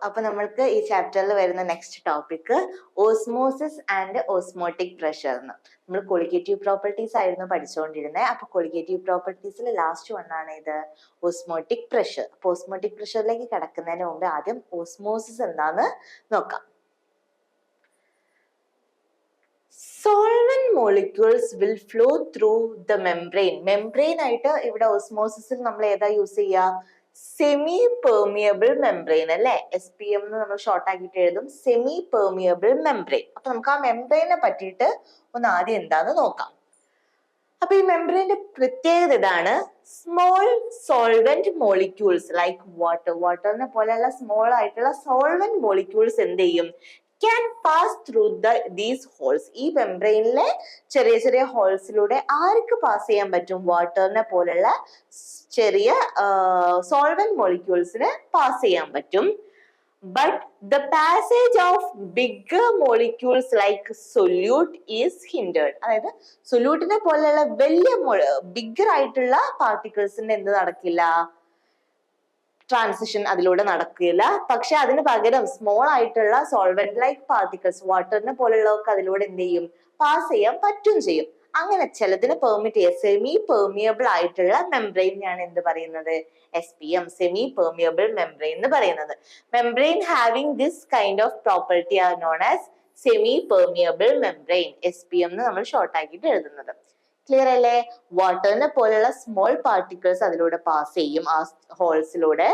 അപ്പൊ നമ്മൾക്ക് ഈ ചാപ്റ്ററിൽ വരുന്ന next topic osmosis and osmotic pressure എന്ന്. നമ്മൾ കൊളിഗേറ്റീവ് പ്രോപ്പർട്ടീസ് ആയിരുന്നു പഠിച്ചുകൊണ്ടിരുന്നത്. അപ്പൊ കൊളിഗേറ്റീവ് പ്രോപ്പർട്ടീസിൽ ലാസ്റ്റ് വണ്ണാണ് ഇത് ഓസ്മോട്ടിക് പ്രഷർ. അപ്പൊ ഓസ്മോട്ടിക് പ്രഷറിലേക്ക് കടക്കുന്നതിന് മുമ്പ് ആദ്യം ഓസ്മോസിസ് എന്താന്ന് നോക്കാം. Solvent molecules will flow through the membrane. Membrane ആയിട്ട് ഇവിടെ ഓസ്മോസിസിൽ നമ്മൾ ഏതാ യൂസ് ചെയ്യുക? സെമി പെർമിയബിൾ മെംബ്രെയിൻ അല്ലെ, SPM എന്ന് നമ്മൾ ഷോർട്ട് ആക്കിയിട്ട് എഴുതും, സെമി പെർമിയബിൾ മെംബ്രെയിൻ. അപ്പൊ നമുക്ക് ആ മെംബ്രെയിനെ പറ്റിയിട്ട് ഒന്ന് ആദ്യം എന്താന്ന് നോക്കാം. അപ്പൊ ഈ മെംബ്രെയിന്റെ പ്രത്യേകത ഇതാണ്, സ്മോൾ സോൾവെന്റ് മോളിക്യൂൾസ് ലൈക്ക് വാട്ടറിനെ പോലെയുള്ള സ്മോൾ ആയിട്ടുള്ള സോൾവെന്റ് മോളിക്യൂൾസ് എന്ത് ചെയ്യും? Can pass through these holes. ഈ മെംബ്രെയിനിലെ ചെറിയ ചെറിയ ഹോൾസിലൂടെ ആർക്ക് പാസ് ചെയ്യാൻ പറ്റും? വാട്ടറിനെ പോലുള്ള ചെറിയ സോൾവെന്റ് മോളിക്യൂൾസിന് പാസ് ചെയ്യാൻ പറ്റും. But the passage of bigger molecules like solute is hindered. അതായത് സൊല്യൂട്ടിനെ പോലെയുള്ള വലിയ ബിഗർ ആയിട്ടുള്ള പാർട്ടിക്കിൾസിന്റെ എന്ത് നടക്കില്ല? ട്രാൻസിഷൻ അതിലൂടെ നടക്കില്ല. പക്ഷെ അതിന് പകരം സ്മോൾ ആയിട്ടുള്ള സോൾവെന്റ് ലൈക്ക് പാർട്ടിക്കിൾസ് വാട്ടറിനെ പോലുള്ളവർക്ക് അതിലൂടെ എന്ത് ചെയ്യും? പാസ് ചെയ്യാൻ പറ്റും ചെയ്യും. അങ്ങനെ ചിലതിന് പെർമിറ്റ് ചെയ്യാം. സെമി പെർമിയബിൾ ആയിട്ടുള്ള മെംബ്രെയിനെയാണ് എന്ത് പറയുന്നത്? SPM, സെമി പെർമിയബിൾ മെംബ്രെയിൻ എന്ന് പറയുന്നത്. Membrane having this kind of property are known as semi permeable membrane, SPM എന്ന് നമ്മൾ ഷോർട്ട് ആക്കിയിട്ട് എഴുതുന്നത്. ക്ലിയർ അല്ലേ? വാട്ടറിനെ പോലെയുള്ള സ്മോൾ പാർട്ടിക്കിൾസ് അതിലൂടെ പാസ് ചെയ്യും ആ ഹോൾസിലൂടെ.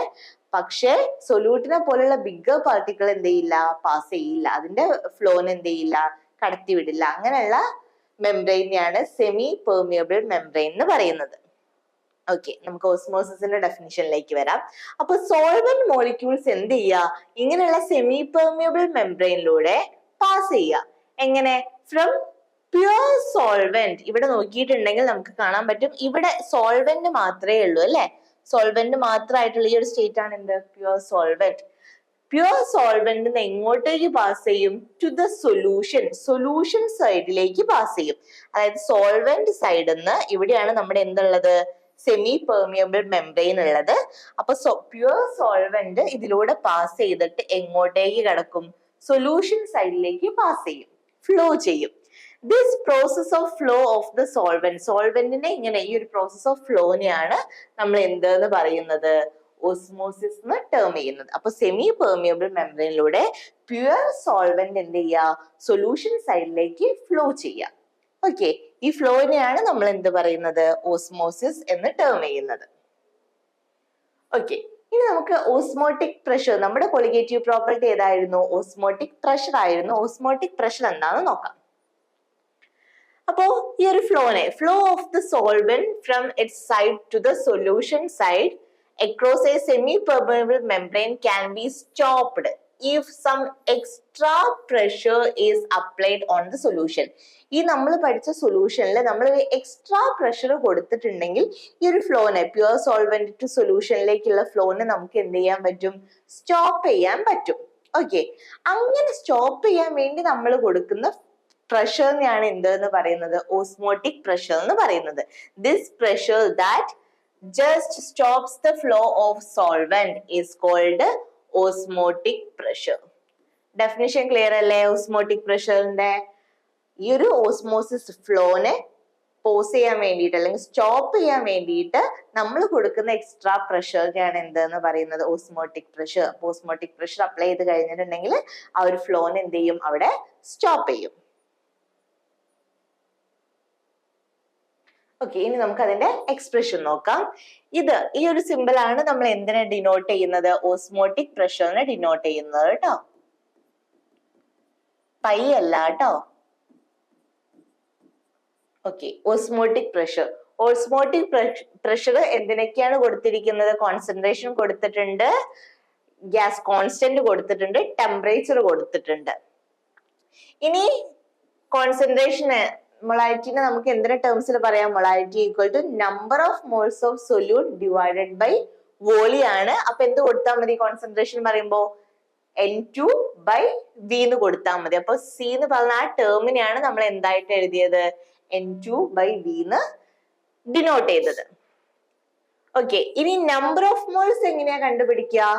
പക്ഷെ സൊല്യൂട്ടിനെ പോലെയുള്ള ബിഗർ പാർട്ടിക്കിൾ എന്ത് ചെയ്യില്ല? പാസ് ചെയ്യില്ല. അതിന്റെ ഫ്ലോനെ എന്ത് ചെയ്യില്ല? കടത്തിവിടില്ല. അങ്ങനെയുള്ള മെംബ്രെയിനെയാണ് സെമി പെർമിയബിൾ മെംബ്രെയിൻ എന്ന് പറയുന്നത്. ഓക്കെ, നമുക്ക് ഓസ്മോസിസിന്റെ ഡെഫിനിഷനിലേക്ക് വരാം. അപ്പൊ സോൾവെന്റ് മോളിക്യൂൾസ് എന്ത് ചെയ്യുക? ഇങ്ങനെയുള്ള സെമി പെർമിയബിൾ മെംബ്രെയിനിലൂടെ പാസ് ചെയ്യുക. എങ്ങനെ? From pure solvent. ഇവിടെ നോക്കിയിട്ടുണ്ടെങ്കിൽ നമുക്ക് കാണാൻ പറ്റും, ഇവിടെ സോൾവെന്റ് മാത്രമേ ഉള്ളൂ അല്ലെ. സോൾവെന്റ് മാത്രമായിട്ടുള്ള ഈ ഒരു സ്റ്റേറ്റ് ആണ് എന്ത്? Pure solvent. പ്യുവർ സോൾവെന്റ് എങ്ങോട്ടേക്ക് പാസ് ചെയ്യും? ടു ദ സൊല്യൂഷൻ സൈഡിലേക്ക് പാസ് ചെയ്യും. അതായത് സോൾവെന്റ് സൈഡിൽ നിന്ന് ഇവിടെയാണ് നമ്മുടെ എന്തുള്ളത്? സെമി പെർമിയബിൾ മെംബ്രെയിൻ ഉള്ളത്. അപ്പൊ പ്യുവർ സോൾവെന്റ് ഇതിലൂടെ പാസ് ചെയ്തിട്ട് എങ്ങോട്ടേക്ക് കിടക്കും? സൊല്യൂഷൻ സൈഡിലേക്ക് പാസ് ചെയ്യും, ഫ്ലോ ചെയ്യും. This process of flow of the സോൾവെന്റിനെ ഇങ്ങനെ ഈ ഒരു പ്രോസസ് ഓഫ് ഫ്ലോനെയാണ് നമ്മൾ എന്തെന്ന് പറയുന്നത്? ഓസ്മോസിസ് എന്ന് ടേം ചെയ്യുന്നത്. അപ്പൊ സെമി പെർമിയബിൾ മെംബ്രെയിനിലൂടെ പ്യുവർ സോൾവെന്റ് എന്ത് ചെയ്യുക? സൊല്യൂഷൻ സൈഡിലേക്ക് ഫ്ലോ ചെയ്യുക. ഓക്കെ, ഈ ഫ്ലോനെയാണ് നമ്മൾ എന്ത് പറയുന്നത്? ഓസ്മോസിസ് എന്ന് ടേം ചെയ്യുന്നത്. ഓക്കെ, ഇനി നമുക്ക് ഓസ്മോട്ടിക് പ്രഷർ, നമ്മുടെ കൊളിഗേറ്റീവ് പ്രോപ്പർട്ടി ഏതായിരുന്നു? ഓസ്മോട്ടിക് പ്രഷർ ആയിരുന്നു. ഓസ്മോട്ടിക് പ്രഷർ എന്താണെന്ന് നോക്കാം. അപ്പോ ഈ ഒരു flow of the solvent from its side to the solution side across a semi permeable membrane can be stopped if some extra pressure is applied on the solution. ഈ നമ്മൾ പഠിച്ച സൊല്യൂഷനിൽ നമ്മൾ എക്സ്ട്രാ പ്രഷർ കൊടുത്തിട്ടുണ്ടെങ്കിൽ ഈ ഒരു ഫ്ലോനെ, പ്യുവർ സോൾവെന്റ് ടു സൊല്യൂഷനിലേക്കുള്ള ഫ്ലോനെ നമുക്ക് എന്ത് ചെയ്യാൻ പറ്റും? സ്റ്റോപ്പ് ചെയ്യാൻ പറ്റും. ഓക്കെ, അങ്ങനെ സ്റ്റോപ്പ് ചെയ്യാൻ വേണ്ടി നമ്മൾ കൊടുക്കുന്ന പ്രഷറിനെയാണ് എന്തെന്ന് പറയുന്നത്? ഓസ്മോട്ടിക് പ്രഷർ എന്ന് പറയുന്നത്. This pressure that just stops the flow of solvent is called osmotic pressure. Definition clear അല്ലേ? ഓസ്മോട്ടിക് പ്രഷറിന്റെ ഈ ഒരു ഓസ്മോസിസ് ഫ്ലോനെ പോസ് ചെയ്യാൻ വേണ്ടിയിട്ട് അല്ലെങ്കിൽ സ്റ്റോപ്പ് ചെയ്യാൻ വേണ്ടിയിട്ട് നമ്മൾ കൊടുക്കുന്ന എക്സ്ട്രാ പ്രഷറിനെയാണ് എന്തെന്ന് പറയുന്നത്? Osmotic pressure. Osmotic pressure apply ചെയ്ത് കഴിഞ്ഞിട്ടുണ്ടെങ്കിൽ ആ ഒരു ഫ്ലോനെ എന്ത് ചെയ്യും? അവിടെ സ്റ്റോപ്പ് ചെയ്യും. ഓക്കെ, ഇനി നമുക്ക് അതിന്റെ എക്സ്പ്രഷൻ നോക്കാം. ഈ ഒരു സിമ്പിൾ ആണ് നമ്മൾ എന്തിനെ ഡിനോട്ട് ചെയ്യുന്നത്? ഓസ്മോട്ടിക് പ്രഷറിനെ ഡിനോട്ട് ചെയ്യുന്നത് കേട്ടോ. പൈ അല്ല കേട്ടോ. Okay, osmotic pressure. Osmotic pressure എന്തിനൊക്കെയാണ് കൊടുത്തിരിക്കുന്നത്? കോൺസെൻട്രേഷൻ കൊടുത്തിട്ടുണ്ട്, ഗ്യാസ് കോൺസ്റ്റന്റ് കൊടുത്തിട്ടുണ്ട്, ടെമ്പറേച്ചർ കൊടുത്തിട്ടുണ്ട്. ഇനി കോൺസെൻട്രേഷന്, മൊളാരിറ്റിനെ നമുക്ക് എന്തിന്റെ ടേംസിൽ പറയാം? Molarity equal to number of moles of solute divided by volume ആണ്. അപ്പൊ എന്ത് കൊടുത്താൽ മതി? കോൺസെൻട്രേഷൻ പറയുമ്പോ N2/V എന്ന് കൊടുത്താൽ മതി. അപ്പൊ C എന്ന് പറഞ്ഞ ആ ടേമിനെയാണ് നമ്മൾ എന്തായിട്ട് എഴുതിയത്? N2/V എന്ന് ഡിനോട്ട് ചെയ്തത്. ഓക്കെ, ഇനി നമ്പർ ഓഫ് മോൾസ് എങ്ങനെയാ കണ്ടുപിടിക്കുക?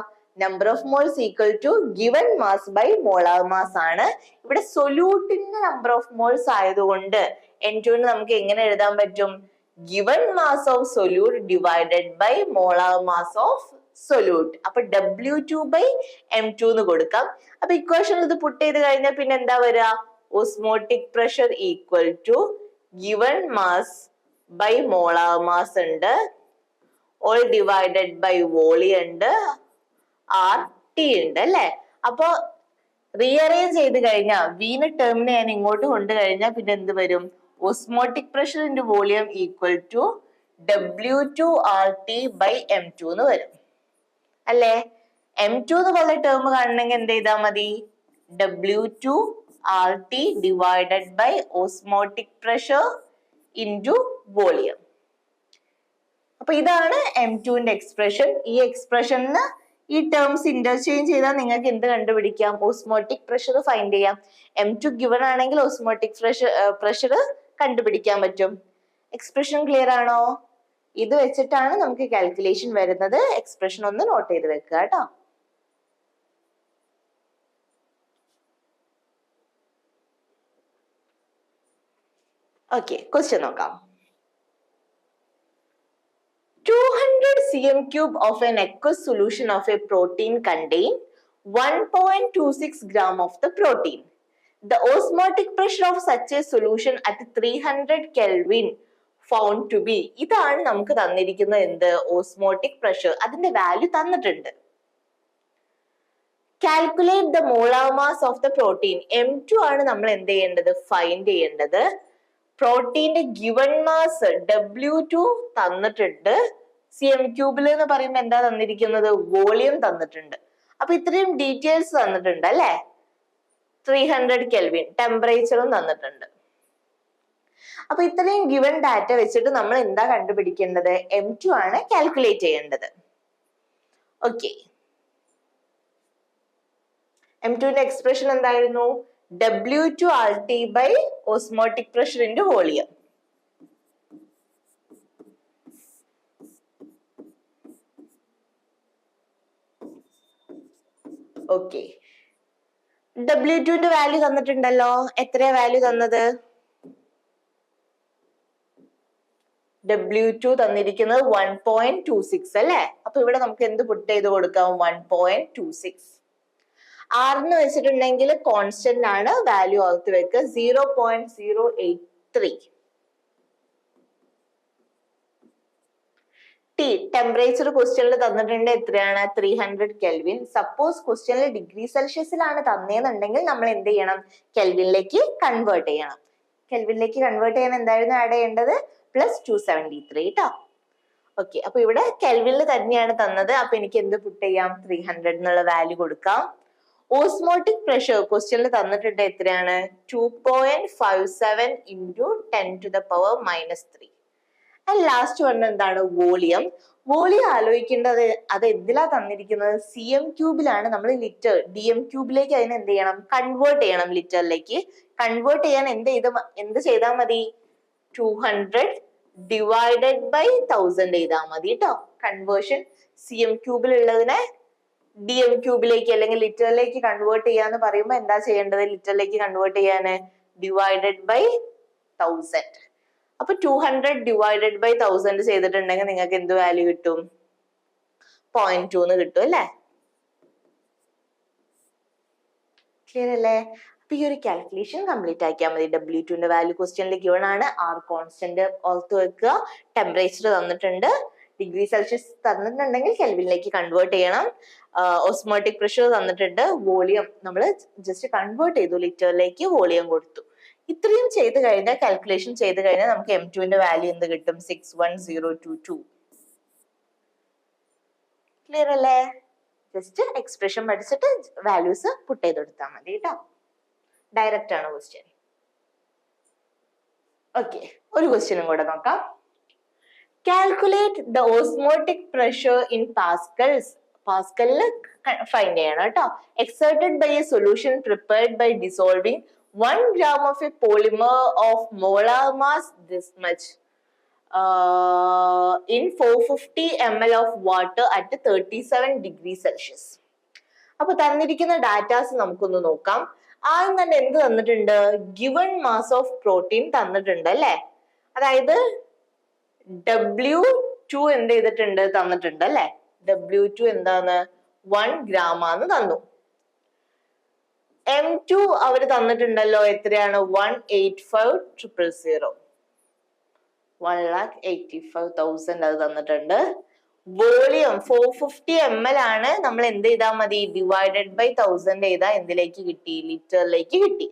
Number of moles equal to given mass by molar mass ആണ്. ഇവിടെ സൊല്യൂട്ടിന്റെ നമ്പർ ഓഫ് മോൾസ് ആയതുകൊണ്ട് N2 നമുക്ക് എങ്ങനെ എഴുതാൻ പറ്റും? Given mass of solute divided by molar mass of solute. അപ്പൊ W2 ബൈ M2 എന്ന് കൊടുക്കാം. അപ്പൊ ഇക്വേഷനിൽ ഇത് പുട്ട് ചെയ്ത് കഴിഞ്ഞാൽ പിന്നെ എന്താ വരിക? Osmotic pressure equal to given mass by molar mass ഉണ്ട്, ഓൾ ഡിവൈഡഡ് ബൈ വോളിയം ഉണ്ട്, RT ഉണ്ട് അല്ലെ. അപ്പൊ റീഅറേഞ്ച് ചെയ്ത് കഴിഞ്ഞാൽ വീന് ടേമിനെ ഞാൻ ഇങ്ങോട്ട് കൊണ്ടുകഴിഞ്ഞാൽ പിന്നെ എന്ത് വരും? Osmotic pressure into volume equal to W2 RT by M2 എന്ന് വരും അല്ലേ. M2 എന്ന് പോലെ ടേം കാണണമെങ്കിൽ എന്ത് ചെയ്താൽ മതി? W2 RT divided by osmotic pressure into volume. അപ്പൊ ഇതാണ് M2ന്റെ എക്സ്പ്രഷൻ. ഈ എക്സ്പ്രഷനിൽ ഈ ടേംസ് ഇന്റർചേഞ്ച് ചെയ്താൽ നിങ്ങൾക്ക് എന്ത് കണ്ടുപിടിക്കാം? ഓസ്മോട്ടിക് പ്രഷർ ഫൈൻഡ് ചെയ്യാം. M2 ഗിവൺ ആണെങ്കിൽ ഓസ്മോട്ടിക് പ്രഷർ കണ്ടുപിടിക്കാൻ പറ്റും. എക്സ്പ്രഷൻ ക്ലിയർ ആണോ? ഇത് വെച്ചിട്ടാണ് നമുക്ക് കാൽക്കുലേഷൻ വരുന്നത്. എക്സ്പ്രഷൻ ഒന്ന് നോട്ട് ചെയ്ത് വെക്കുക കേട്ടോ. ഓക്കെ, ക്വസ്റ്റ്യൻ നോക്കാം. 200 cm³ of an aqueous solution of a protein contain 1.26 gram of the protein. The osmotic pressure of such a solution at 300 Kelvin found to be. ഇതാണ് നമുക്ക് തന്നിരിക്കുന്ന എന്ത്? Osmotic pressure. അതിന്റെ വാല്യൂ തന്നിട്ടുണ്ട്. Calculate the molar mass of the protein. M2 ആണ് നമ്മൾ എന്ത് ചെയ്യേണ്ടത്? ഫൈൻഡ് ചെയ്യേണ്ടത്. പ്രോട്ടീന്റെ ഗിവൺ മാസ് W2 തന്നിട്ടുണ്ട്. cm³ എന്ന് പറയുമ്പോൾ എന്താ തന്നിരിക്കുന്നത്? വോളിയം തന്നിട്ടുണ്ട്. അപ്പൊ ഇത്രയും ഡീറ്റെയിൽസ് തന്നിട്ടുണ്ട് അല്ലെ. 300 കെൽവിൻ ടെമ്പറേച്ചറും തന്നിട്ടുണ്ട്. അപ്പൊ ഇത്രയും ഗിവൺ ഡാറ്റ വെച്ചിട്ട് നമ്മൾ എന്താ കണ്ടുപിടിക്കേണ്ടത്? M2 ആണ് കാൽക്കുലേറ്റ് ചെയ്യേണ്ടത്. ഓക്കെ, M2ന്റെ എക്സ്പ്രഷൻ എന്തായിരുന്നു? W2 RT by osmotic pressure into volume. Okay, W2ന്റെ വാല്യൂ തന്നിട്ടുണ്ടല്ലോ. എത്രയാ വാല്യൂ തന്നത്? W2 തന്നിരിക്കുന്നത് 1.26 അല്ലെ. അപ്പൊ ഇവിടെ നമുക്ക് എന്ത് പുട്ട് ചെയ്ത് കൊടുക്കാം? 1.26. R എന്ന് വെച്ചിട്ടുണ്ടെങ്കിൽ കോൺസ്റ്റന്റ് ആണ്, വാല്യൂ ഓർത്ത് വെക്കുക. 0.083. T ടെമ്പറേച്ചർ ക്വസ്റ്റ്യനിൽ തന്നിട്ടുണ്ട്. എത്രയാണ്? 300 കെൽവിൻ. സപ്പോസ് ക്വസ്റ്റ്യനിൽ ഡിഗ്രി സെൽഷ്യസിലാണ് തന്നേന്നുണ്ടെങ്കിൽ നമ്മൾ എന്ത് ചെയ്യണം? കെൽവിനിലേക്ക് കൺവേർട്ട് ചെയ്യണം. കെൽവിനിലേക്ക് കൺവേർട്ട് ചെയ്യാൻ എന്തായിരുന്നു ആഡ് ചെയ്യേണ്ടത്? +273 കേട്ടോ. ഓക്കെ, അപ്പൊ ഇവിടെ കെൽവിനിൽ തന്നെയാണ് തന്നത്. അപ്പൊ എനിക്ക് എന്ത് പുട്ട് ചെയ്യാം? 300 എന്നുള്ള വാല്യൂ കൊടുക്കാം. ഓസ്മോട്ടിക് പ്രഷർ ക്വസ്റ്റ്യനിൽ തന്നിട്ടുണ്ട്. എത്രയാണ്? 2.57 × 10⁻³ ആൻഡ് ലാസ്റ്റ് വൺ എന്താണ്? വോളിയം. വോളിയം ആലോചിക്കേണ്ടത് അത് എന്തിലാ തന്നിരിക്കുന്നത്? cm³ നമ്മൾ ലിറ്റർ dm³ അതിനെ എന്ത് ചെയ്യണം? കൺവേർട്ട് ചെയ്യണം ലിറ്ററിലേക്ക്. കൺവേർട്ട് ചെയ്യാൻ എന്ത് ചെയ്താൽ മതി? 200 ഡിവൈഡഡ് ബൈ 1000 ചെയ്താൽ മതി കേട്ടോ. കൺവേർഷൻ cm³ ഉള്ളതിനെ dm³ അല്ലെങ്കിൽ ലിറ്ററിലേക്ക് കൺവേർട്ട് ചെയ്യാന്ന് പറയുമ്പോൾ എന്താ ചെയ്യേണ്ടത്? ലിറ്ററിലേക്ക് കൺവേർട്ട് ചെയ്യാന് ഡിവൈഡഡ് ബൈ 1000. അപ്പൊ 200 ഡിവൈഡഡ് ബൈ 1000 ചെയ്തിട്ടുണ്ടെങ്കിൽ നിങ്ങൾക്ക് എന്ത് വാല്യൂ കിട്ടും? 0.2 എന്ന് കിട്ടും അല്ലെ. ക്ലിയർ അല്ലേ? അപ്പൊ ഈ ഒരു കാൽക്കുലേഷൻ കംപ്ലീറ്റ് ആക്കിയാൽ മതി. W2ന്റെ വാല്യൂ ക്വസ്റ്റ്യനിൽ ഗിവൺ ആണ്. R കോൺസ്റ്റന്റ് ഓർത്ത് വെക്കുക. ടെമ്പറേച്ചർ തന്നിട്ടുണ്ട്. ഡിഗ്രി സെൽഷ്യസ് തന്നിട്ടുണ്ടെങ്കിൽ കെൽവിനിലേക്ക് കൺവേർട്ട് ചെയ്യണം. ഓസ്മോട്ടിക് പ്രഷർ തന്നിട്ടുണ്ട്. വോളിയം നമ്മൾ ജസ്റ്റ് കൺവേർട്ട് ചെയ്തു ലിറ്ററിലേക്ക്, വോളിയം കൊടുത്തു. ഇത്രയും ചെയ്ത് കഴിഞ്ഞാൽ, കാൽക്കുലേഷൻ ചെയ്ത് കഴിഞ്ഞാൽ നമുക്ക് M2ന്റെ വാല്യൂ എന്ത് കിട്ടും? 61022. ക്ലിയർ അല്ലേ? ജസ്റ്റ് എക്സ്പ്രഷൻ പഠിച്ചിട്ട് വാല്യൂസ് പുട്ട് ചെയ്ത് കൊടുത്താൽ മതി കേട്ടോ. ഡയറക്റ്റ് ആണ് ക്വസ്റ്റ്യൻ. ഓക്കെ, ഒരു ക്വസ്റ്റ്യനും കൂടെ നോക്കാം. Calculate the osmotic pressure in pascals. പാസ്കലിൽ ഫൈൻഡ് ചെയ്യണം കേട്ടോ. Exerted by a solution prepared by dissolving 1 gram of a polymer of molar mass this much in 450 ml of water at 37 degrees Celsius. അപ്പൊ തന്നിരിക്കുന്ന datas നമുക്കൊന്ന് നോക്കാം. ആദ്യം തന്നെ എന്ത് തന്നിട്ടുണ്ട്? ഗിവൺ മാസ് ഓഫ് പ്രോട്ടീൻ തന്നിട്ടുണ്ട് അല്ലെ. അതായത് W2 എന്ത് ചെയ്തിട്ടുണ്ട്? തന്നിട്ടുണ്ട് അല്ലെ. W2 എന്താണ്? 1 gram ആന്ന് തന്നു. M2 അവര് തന്നിട്ടുണ്ടല്ലോ, എത്രയാണ്? 185,000. 1,85,000 അത് തന്നിട്ടുണ്ട്. വോളിയം 450 ml ആണ്. നമ്മൾ എന്ത് ചെയ്താൽ മതി? ഡിവൈഡഡ് ബൈ 1000 ചെയ്താൽ എന്തിലേക്ക് കിട്ടി? ലിറ്ററിലേക്ക് കിട്ടി.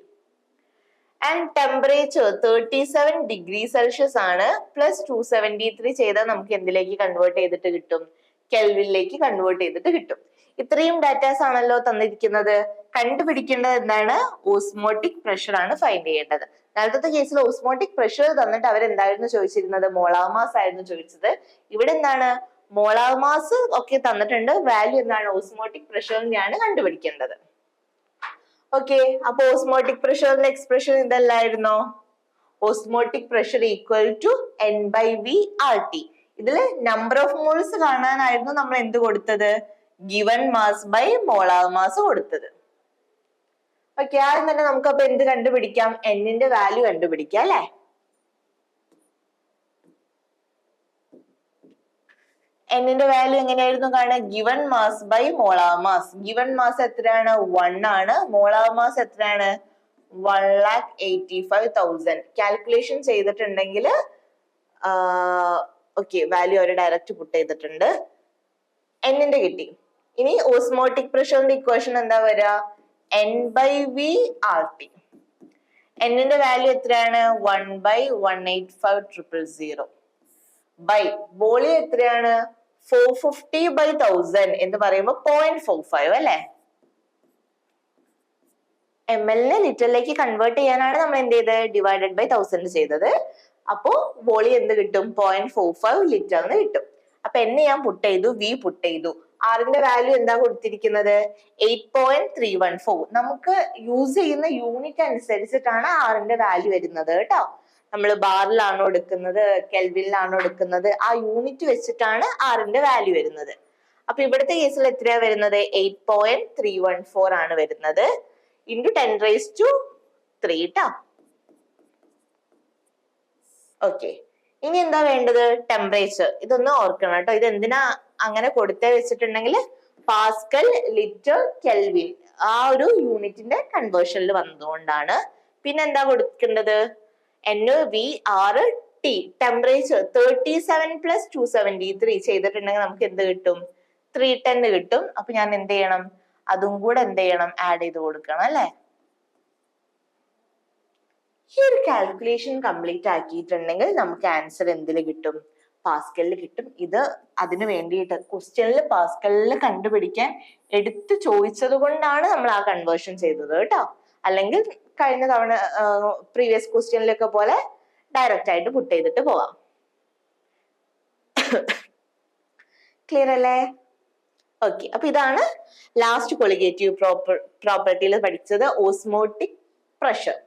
ആൻഡ് ടെമ്പറേച്ചർ 37 ഡിഗ്രി സെൽഷ്യസ് ആണ്. പ്ലസ് 273 ചെയ്താൽ നമുക്ക് എന്തിലേക്ക് കൺവേർട്ട് ചെയ്തിട്ട് കിട്ടും? കെൽവിനിലേക്ക് കൺവേർട്ട് ചെയ്തിട്ട് കിട്ടും. ഇത്രയും ഡാറ്റാസ് ആണല്ലോ തന്നിരിക്കുന്നത്. കണ്ടുപിടിക്കേണ്ടത് എന്താണ്? ഓസ്മോട്ടിക് പ്രഷർ ആണ് ഫൈൻഡ് ചെയ്യേണ്ടത്. നേരത്തെ കേസിൽ ഓസ്മോട്ടിക് പ്രഷർ തന്നിട്ട് അവരെന്തായിരുന്നു ചോദിച്ചിരുന്നത്? മോളാർ മാസ് ആയിരുന്നു ചോദിച്ചത്. ഇവിടെ എന്താണ്? മോളാർ മാസ് ഒക്കെ തന്നിട്ടുണ്ട്. വാല്യൂ എന്താണ്? ഓസ്മോട്ടിക് പ്രഷറിനെയാണ് കണ്ടുപിടിക്കേണ്ടത്. ഓക്കെ, അപ്പൊ ഓസ്മോട്ടിക് പ്രഷറിന്റെ എക്സ്പ്രഷൻ ഇതല്ലായിരുന്നോ? Osmotic pressure equal to N/V/RT. ഇതില് നമ്പർ ഓഫ് മോൾസ് കാണാനായിരുന്നു നമ്മൾ എന്ത് കൊടുത്തത്? Given mass by molar mass കൊടുത്തത്. ഓക്കെ, ആദ്യം തന്നെ നമുക്ക് അപ്പൊ എന്ത് കണ്ടുപിടിക്കാം? എന്നിന്റെ വാല്യൂ കണ്ടുപിടിക്കാം അല്ലെ. എന്നിന്റെ വാല്യൂ എങ്ങനെയായിരുന്നു കാണുക? Given mass by molar mass. Given mass എത്രയാണ്? 1 ആണ്. മോളാർ മാസ് എത്രയാണ്? 1,85,000. കാൽക്കുലേഷൻ ചെയ്തിട്ടുണ്ടെങ്കിൽ ഓക്കെ, വാല്യൂ അവർ ഡയറക്റ്റ് പുട്ട് ചെയ്തിട്ടുണ്ട്. എന്നിന്റെ കിട്ടി. ഇനി ഓസ്മോട്ടിക് പ്രഷറിന്റെ ഇക്വേഷൻ എന്താ വരിക? N/V/RT. എന്നിന്റെ വാല്യൂ എത്രയാണ്? 1/185,000 ബൈ വോളിയം എത്രയാണ്? 450/1000 എന്ന് പറയുമ്പോൾ 0.45 അല്ലെ. ml ലിറ്ററിലേക്ക് കൺവേർട്ട് ചെയ്യാനാണ് നമ്മൾ എന്ത് ചെയ്തത്? ഡിവൈഡഡ് ബൈ 1000 ചെയ്തത്. അപ്പോ വോളിയം എന്ത് കിട്ടും? 0.45 ലിറ്ററിന് കിട്ടും. അപ്പൊ N ഞാൻ പുട്ട് ചെയ്തു, V പുട്ട് ചെയ്തു. ആറിന്റെ വാല്യൂ എന്താ കൊടുത്തിരിക്കുന്നത്? 8.314. നമുക്ക് യൂസ് ചെയ്യുന്ന യൂണിറ്റ് അനുസരിച്ചിട്ടാണ് ആറിന്റെ വാല്യൂ വരുന്നത് കേട്ടോ. നമ്മൾ ബാറിലാണോ എടുക്കുന്നത്, കെൽവിനിലാണോ എടുക്കുന്നത്, ആ യൂണിറ്റ് വെച്ചിട്ടാണ് ആറിന്റെ വാല്യൂ വരുന്നത്. അപ്പൊ ഇവിടുത്തെ കേസിൽ എത്രയാ വരുന്നത്? 8.314 ആണ് വരുന്നത്. ഇൻറ്റു 10⁻³ ട്ടോ. ഓക്കെ, ഇനി എന്താ വേണ്ടത്? ടെമ്പറേച്ചർ. ഇതൊന്ന് ഓർക്കണം കേട്ടോ. ഇത് എന്തിനാ അങ്ങനെ കൊടുത്തേ വെച്ചിട്ടുണ്ടെങ്കിൽ പാസ്കൽ, ലിറ്റർ, കെൽവിൻ ആ ഒരു യൂണിറ്റിന്റെ കൺവേർഷനിൽ വന്നതുകൊണ്ടാണ്. പിന്നെ എന്താ കൊടുക്കേണ്ടത്? NVRT. ടെമ്പറേച്ചർ 37 + 273 ചെയ്തിട്ടുണ്ടെങ്കിൽ നമുക്ക് എന്ത് കിട്ടും? 310 കിട്ടും. അപ്പൊ ഞാൻ എന്ത് ചെയ്യണം? അതും കൂടെ എന്ത് ചെയ്യണം? ആഡ് ചെയ്ത് കൊടുക്കണം അല്ലെ. ഈ ഒരു കാൽക്കുലേഷൻ കംപ്ലീറ്റ് ആക്കിയിട്ടുണ്ടെങ്കിൽ നമുക്ക് ആൻസർ എന്തിൽ കിട്ടും? പാസ്കലിൽ കിട്ടും. ഇത് അതിന് വേണ്ടിയിട്ട് ക്വസ്റ്റ്യനിൽ പാസ്കലിൽ കണ്ടുപിടിക്കാൻ എടുത്തു ചോദിച്ചത് കൊണ്ടാണ് നമ്മൾ ആ കൺവേർഷൻ ചെയ്തത് കേട്ടോ. അല്ലെങ്കിൽ കഴിഞ്ഞ തവണ പ്രീവിയസ് ക്വസ്റ്റ്യനിലൊക്കെ പോലെ ഡയറക്റ്റ് ആയിട്ട് പുട്ട് ചെയ്തിട്ട് പോവാം. ക്ലിയർ അല്ലേ? ഓക്കെ, അപ്പൊ ഇതാണ് ലാസ്റ്റ് കൊളിഗേറ്റീവ് പ്രോപ്പർട്ടിയിൽ പഠിച്ചത്, ഓസ്മോട്ടിക് പ്രഷർ.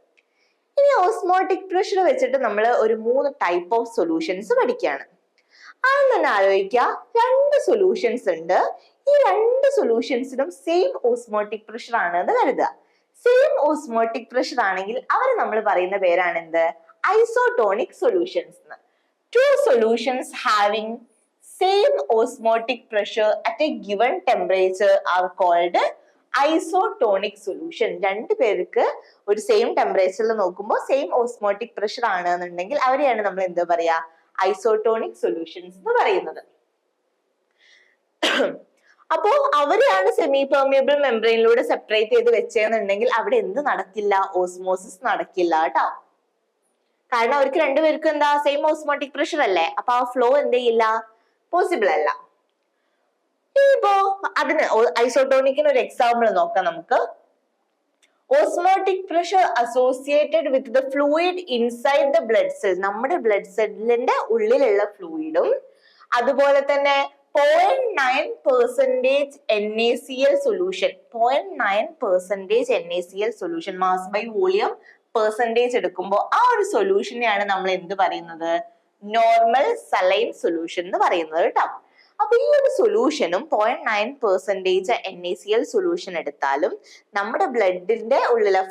ഇനി ഓസ്മോട്ടിക് പ്രഷർ വെച്ചിട്ട് നമ്മൾ ഒരു 3 ടൈപ്പ് ഓഫ് സൊല്യൂഷൻസ് പഠിക്കുകയാണ്. ആദ്യം തന്നെ ആലോചിക്കുക, 2 സൊല്യൂഷൻസ് ഉണ്ട്. ഈ 2 സൊല്യൂഷൻസിനും സെയിം ഓസ്മോട്ടിക് പ്രഷർ ആണ് എന്ന് കരുതുക. സെയിം ഓസ്മോട്ടിക് പ്രഷർ ആണെങ്കിൽ അവർ നമ്മൾ പറയുന്ന പേരാണ് എന്ത്? Isotonic solutions. 2 solutions having same osmotic pressure at a given temperature are called isotonic solution. 2 പേർക്ക് ഒരു സെയിം ടെമ്പറേച്ചറിൽ നോക്കുമ്പോൾ സെയിം ഓസ്മോട്ടിക് പ്രഷർ ആണ് എന്നുണ്ടെങ്കിൽ അവരെയാണ് നമ്മൾ എന്താ പറയാ? ഐസോട്ടോണിക് സൊല്യൂഷൻസ് എന്ന് പറയുന്നത്. അപ്പോ അവരെയാണ് സെമി പെർമിയബിൾ മെംബ്രെയിനിലൂടെ സെപ്പറേറ്റ് ചെയ്ത് വെച്ചെന്നുണ്ടെങ്കിൽ അവിടെ എന്ത് നടക്കില്ല? ഓസ്മോസിസ് നടക്കില്ല കേട്ടോ. കാരണം അവർക്ക് 2 പേർക്കും എന്താ? സെയിം ഓസ്മോട്ടിക് പ്രഷർ അല്ലേ. അപ്പൊ ആ ഫ്ലോ എന്ത് ചെയ്യില്ല? പോസിബിൾ അല്ല. ഇപ്പോ അതിന് ഐസോട്ടോണിക്കിന് ഒരു എക്സാമ്പിൾ നോക്കാം നമുക്ക്. Osmotic pressure associated with the fluid inside the blood cell. നമ്മുടെ ബ്ലഡ് സെല്ലിന്റെ ഉള്ളിലുള്ള ഫ്ലൂയിഡും അതുപോലെ തന്നെ 0.9% NaCl solution. 0.9% NaCl solution mass by volume percentage എടുക്കുമ്പോൾ ആ ഒരു സൊല്യൂഷനെയാണ് നമ്മൾ എന്ത് പറയുന്നത്? നോർമൽ സലൈൻ സൊല്യൂഷൻ എന്ന് പറയുന്നത് കേട്ടോ. അപ്പൊ ഈ ഒരു സൊല്യൂഷനും 0.9% NaCl സൊല്യൂഷൻ എടുത്താലും നമ്മുടെ ബ്ലഡിന്റെ ഉള്ളിലെ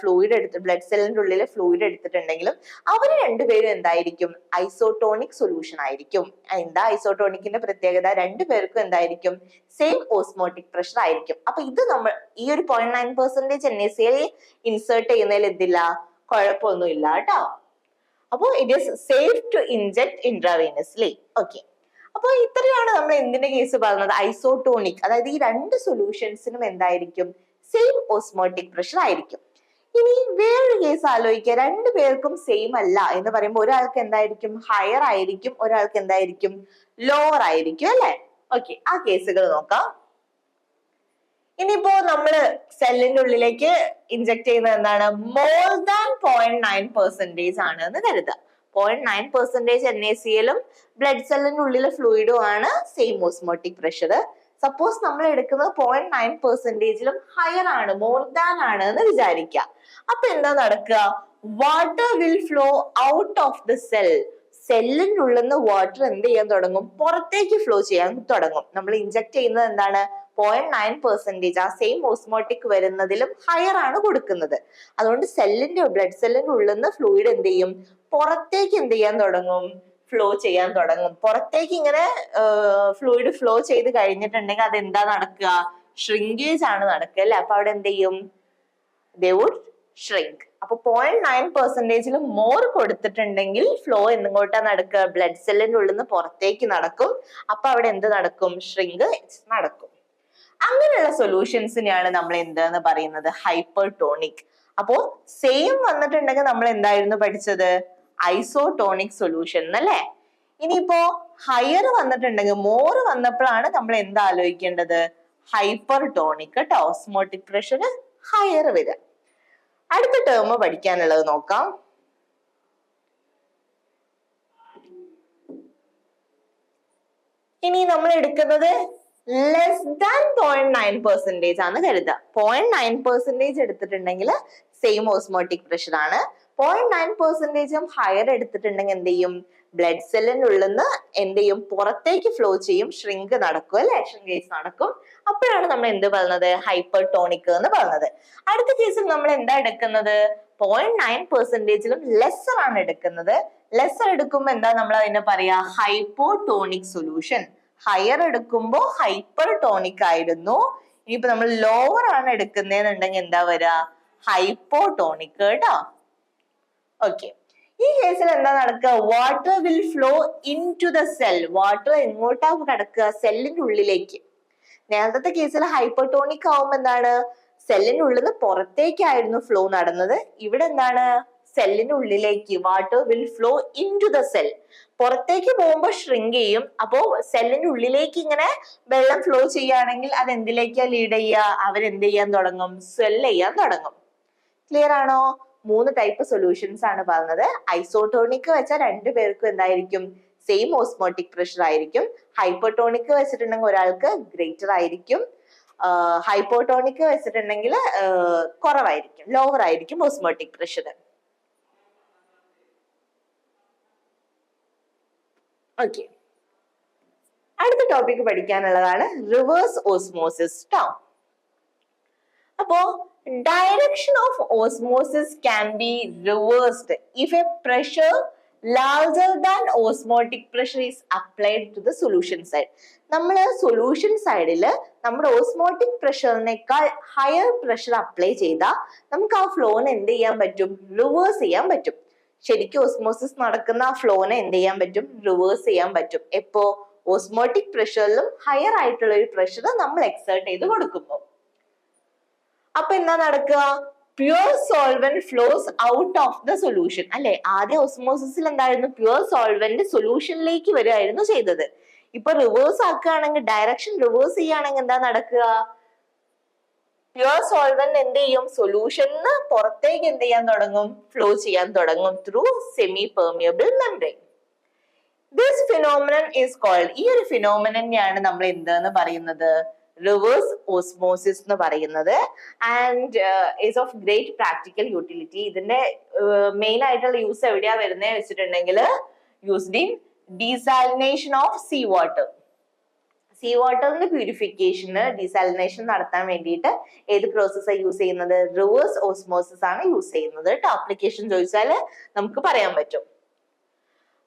ബ്ലഡ് സെല്ലിന്റെ ഉള്ളിലെ ഫ്ലൂയിഡ് എടുത്തിട്ടുണ്ടെങ്കിലും അവർ രണ്ടുപേരും എന്തായിരിക്കും? ഐസോട്ടോണിക് സൊല്യൂഷൻ ആയിരിക്കും. എന്താ ഐസോട്ടോണിക്കിന്റെ പ്രത്യേകത? രണ്ടുപേർക്കും എന്തായിരിക്കും? സെയിം ഓസ്മോട്ടിക് പ്രഷർ ആയിരിക്കും. അപ്പൊ ഇത് നമ്മൾ ഈ ഒരു 0.9% NaCl ഇൻസേർട്ട് ചെയ്യുന്നതിൽ എന്തില്ല? കുഴപ്പമൊന്നുമില്ല കേട്ടോ. അപ്പോൾ it is safe to inject intravenously. Okay, അപ്പോൾ ഇത്രയാണ് നമ്മൾ എന്തിന്റെ കേസ് പറഞ്ഞത്? ഐസോട്ടോണിക്, അതായത് ഈ രണ്ട് സൊല്യൂഷൻസിനും എന്തായിരിക്കും? സെയിം ഓസ്മോട്ടിക് പ്രഷർ ആയിരിക്കും. ഇനി വേറൊരു കേസ് ആലോചിക്കുക, രണ്ടു പേർക്കും സെയിം അല്ല എന്ന് പറയുമ്പോൾ ഒരാൾക്ക് എന്തായിരിക്കും? ഹയർ ആയിരിക്കും, ഒരാൾക്ക് എന്തായിരിക്കും? ലോവർ ആയിരിക്കും അല്ലെ? ഓക്കെ, ആ കേസുകൾ നോക്കാം. ഇനിയിപ്പോ നമ്മള് സെല്ലിന്റെ ഉള്ളിലേക്ക് ഇൻജെക്ട് ചെയ്യുന്നത് എന്താണ്? മോർ ദാൻ 0.9% ആണ് എന്ന് കരുതുക. 0.9% NaCl ബ്ലഡ് സെല്ലിന്റെ ഉള്ളിലെ ഫ്ലൂയിഡും ആണ് സെയിം ഓസ്മോട്ടിക് പ്രഷർ. സപ്പോസ് നമ്മൾ എടുക്കുന്നത് 0.9%ലും ഹയർ ആണ്, മോർ ദാൻ ആണ് എന്ന് വിചാരിക്കുക. അപ്പൊ എന്താ നടക്കുക? Water will flow out of the cell. സെല്ലിന്റെ ഉള്ളിൽ നിന്ന് വാട്ടർ എന്ത് ചെയ്യാൻ തുടങ്ങും? പുറത്തേക്ക് ഫ്ലോ ചെയ്യാൻ തുടങ്ങും. നമ്മൾ ഇൻജെക്ട് ചെയ്യുന്നത് എന്താണ്? 0.9%, ആ സെയിം ഓസ്മോട്ടിക് വരുന്നതിലും ഹയർ ആണ് കൊടുക്കുന്നത്. അതുകൊണ്ട് ബ്ലഡ് സെല്ലിന്റെ ഉള്ളിൽ നിന്ന് ഫ്ലൂയിഡ് എന്ത് ചെയ്യും? പുറത്തേക്ക് എന്ത് ചെയ്യാൻ തുടങ്ങും? ഫ്ലോ ചെയ്യാൻ തുടങ്ങും. പുറത്തേക്ക് ഇങ്ങനെ ഫ്ലൂയിഡ് ഫ്ലോ ചെയ്ത് കഴിഞ്ഞിട്ടുണ്ടെങ്കിൽ അത് എന്താ നടക്കുക? ഷ്രിങ്കേജ് ആണ് നടക്കുക അല്ലെ? അപ്പൊ അവിടെ എന്ത് ചെയ്യും? they would shrink. അപ്പൊ 0.9%ലും മോർ കൊടുത്തിട്ടുണ്ടെങ്കിൽ ഫ്ലോ എങ്ങോട്ടാ നടക്കുക? ബ്ലഡ് സെല്ലിന്റെ ഉള്ളിൽ നിന്ന് പുറത്തേക്ക് നടക്കും. അപ്പൊ അവിടെ എന്ത് നടക്കും? ഷ്രിങ്ക് നടക്കും. അങ്ങനെയുള്ള സൊല്യൂഷൻസിനെയാണ് നമ്മൾ എന്താന്ന് പറയുന്നത്? ഹൈപ്പർടോണിക്. അപ്പോ സെയിം വന്നിട്ടുണ്ടെങ്കിൽ നമ്മൾ എന്തായിരുന്നു പഠിച്ചത്? ഐസോടോണിക് സൊല്യൂഷൻ അല്ലേ? ഇനിയിപ്പോ ഹയർ വന്നിട്ടുണ്ടെങ്കിൽ, മോർ വന്നപ്പോഴാണ് നമ്മൾ എന്താ ആലോചിക്കേണ്ടത്? ഹൈപ്പർടോണിക് കേട്ടോ. ഓസ്മോട്ടിക് പ്രഷർ ഹയർ വരിക. അടുത്ത ടേം പഠിക്കാനുള്ളത് നോക്കാം. ഇനി നമ്മൾ എടുക്കുന്നത് ലെസ് ദാൻ 0.9% ആണ് കരുതുക. 0.9% എടുത്തിട്ടുണ്ടെങ്കിൽ സെയിം ഓസ്മോട്ടിക് പ്രഷർ ആണ്. 0.9%ഉം ഹയർ എടുത്തിട്ടുണ്ടെങ്കിൽ എന്ത് ചെയ്യും? ബ്ലഡ് സെല്ലിന്റെ ഉള്ളിൽ നിന്ന് എന്ത് ചെയ്യും? പുറത്തേക്ക് ഫ്ലോ ചെയ്യും, ഷ്രിങ്ക് നടക്കും അല്ലെ? ഷ്രിങ്കേജ് നടക്കും. അപ്പോഴാണ് നമ്മൾ എന്ത് പറയുന്നത്? ഹൈപ്പർടോണിക് എന്ന് പറയുന്നത്. അടുത്ത കേസിൽ നമ്മൾ എന്താ എടുക്കുന്നത്? 0.9%ലും ലെസർ ആണ് എടുക്കുന്നത്. ലെസർ എടുക്കുമ്പോൾ എന്താ നമ്മൾ അതിനെ പറയാ? Hypotonic solution. ഹയർ എടുക്കുമ്പോ ഹൈപ്പർടോണിക് ആയിരുന്നു. ഇനിയിപ്പോ നമ്മൾ ലോവർ ആണ് എടുക്കുന്നതെന്നുണ്ടെങ്കിൽ എന്താ വരിക? ഹൈപ്പോടോണിക് കേട്ടോ. ഓക്കെ, ഈ കേസിൽ എന്താ നടക്കുക? Water will flow into the cell. Water എങ്ങോട്ടാ കിടക്കുക? സെല്ലിന്റെ ഉള്ളിലേക്ക്. നേരത്തെ കേസിൽ ഹൈപ്പർടോണിക് ആവുമ്പോ എന്താണ്? സെല്ലിന്റെ ഉള്ളിൽ നിന്ന് പുറത്തേക്കായിരുന്നു ഫ്ലോ നടന്നത്. ഇവിടെ എന്താണ്? സെല്ലിന്റെ ഉള്ളിലേക്ക്. Water will flow into the cell. പുറത്തേക്ക് പോകുമ്പോൾ ഷ്രിങ്ക് ചെയ്യും. അപ്പോ സെല്ലിന്റെ ഉള്ളിലേക്ക് ഇങ്ങനെ വെള്ളം ഫ്ലോ ചെയ്യുകയാണെങ്കിൽ അത് എന്തിലേക്കാ ലീഡ് ചെയ്യുക? അവരെന്ത് ചെയ്യാൻ തുടങ്ങും? സ്വെൽ ചെയ്യാൻ തുടങ്ങും. ക്ലിയർ ആണോ? 3 ടൈപ്പ് സൊല്യൂഷൻസ് ആണ് പറഞ്ഞത്. ഐസോട്ടോണിക് വെച്ചാൽ രണ്ടുപേർക്കും എന്തായിരിക്കും? സെയിം ഓസ്മോട്ടിക് പ്രഷർ ആയിരിക്കും. ഹൈപ്പർടോണിക് വെച്ചിട്ടുണ്ടെങ്കിൽ ഒരാൾക്ക് ഗ്രേറ്റർ ആയിരിക്കും. ഹൈപ്പോട്ടോണിക് വെച്ചിട്ടുണ്ടെങ്കിൽ കുറവായിരിക്കും, ലോവർ ആയിരിക്കും ഓസ്മോട്ടിക് പ്രഷർ. ഓക്കെ, അടുത്ത ടോപ്പിക് പഠിക്കാനുള്ളതാണ് റിവേഴ്സ് ഓസ്മോസിസ് ട്ടോ. അപ്പോ direction of osmosis can be reversed if a pressure larger than osmotic pressure is applied to the solution side. നമ്മൾ സൊല്യൂഷൻ സൈഡിൽ നമ്മുടെ ഓസ്മോട്ടിക് പ്രഷറിനേക്കാൾ ഹയർ പ്രഷർ അപ്ലൈ ചെയ്താൽ നമുക്ക് ആ ഫ്ലോനെ എന്ത് ചെയ്യാൻ പറ്റും? റിവേഴ്സ് ചെയ്യാൻ പറ്റും. ശരിക്കും ഓസ്മോസിസ് നടക്കുന്ന ആ ഫ്ലോനെ എന്ത് ചെയ്യാൻ പറ്റും? റിവേഴ്സ് ചെയ്യാൻ പറ്റും. എപ്പോ? ഓസ്മോട്ടിക് പ്രഷറിലും ഹയർ ആയിട്ടുള്ള ഒരു പ്രഷർ നമ്മൾ എക്സേർട്ട് ചെയ്ത് കൊടുക്കുമ്പോൾ. അപ്പൊ എന്താ നടക്കുക? Pure solvent flows out of the solution അല്ലെ? ആദ്യം ഓസ്മോസിസിൽ എന്തായിരുന്നു? പ്യുവർ സോൾവെന്റ് സൊല്യൂഷനിലേക്ക് വരികയായിരുന്നു ചെയ്തത്. ഇപ്പൊ റിവേഴ്സ് ആക്കുകയാണെങ്കിൽ, ഡയറക്ഷൻ റിവേഴ്സ് ചെയ്യുകയാണെങ്കിൽ എന്താ നടക്കുക? പ്യുവർ സോൾവെന്റ് എന്ത് ചെയ്യും? സൊല്യൂഷന് പുറത്തേക്ക് എന്ത് ചെയ്യാൻ തുടങ്ങും? ഫ്ലോ ചെയ്യാൻ തുടങ്ങും through semi permeable membrane. This phenomenon is called, ഈ ഒരു ഫിനോമിനനെയാണ് നമ്മൾ എന്തെന്ന് പറയുന്നത്? റിവേഴ്സ് ഓസ്മോസിസ് എന്ന് പറയുന്നത്. And is of great practical utility. ഇതിന്റെ മെയിൻ ആയിട്ടുള്ള യൂസ് എവിടെയാ വരുന്നത് വെച്ചിട്ടുണ്ടെങ്കിൽ used in desalination of sea water. Sea വാട്ടറിന്റെ പ്യൂരിഫിക്കേഷന് ഡീസാലിനേഷൻ നടത്താൻ വേണ്ടിയിട്ട് ഏത് പ്രോസസ്സാണ് യൂസ് ചെയ്യുന്നത്? റിവേഴ്സ് ഓസ്മോസിസ് ആണ് യൂസ് ചെയ്യുന്നത് കേട്ടോ. ആപ്ലിക്കേഷൻ ചോദിച്ചാൽ നമുക്ക് പറയാൻ പറ്റും.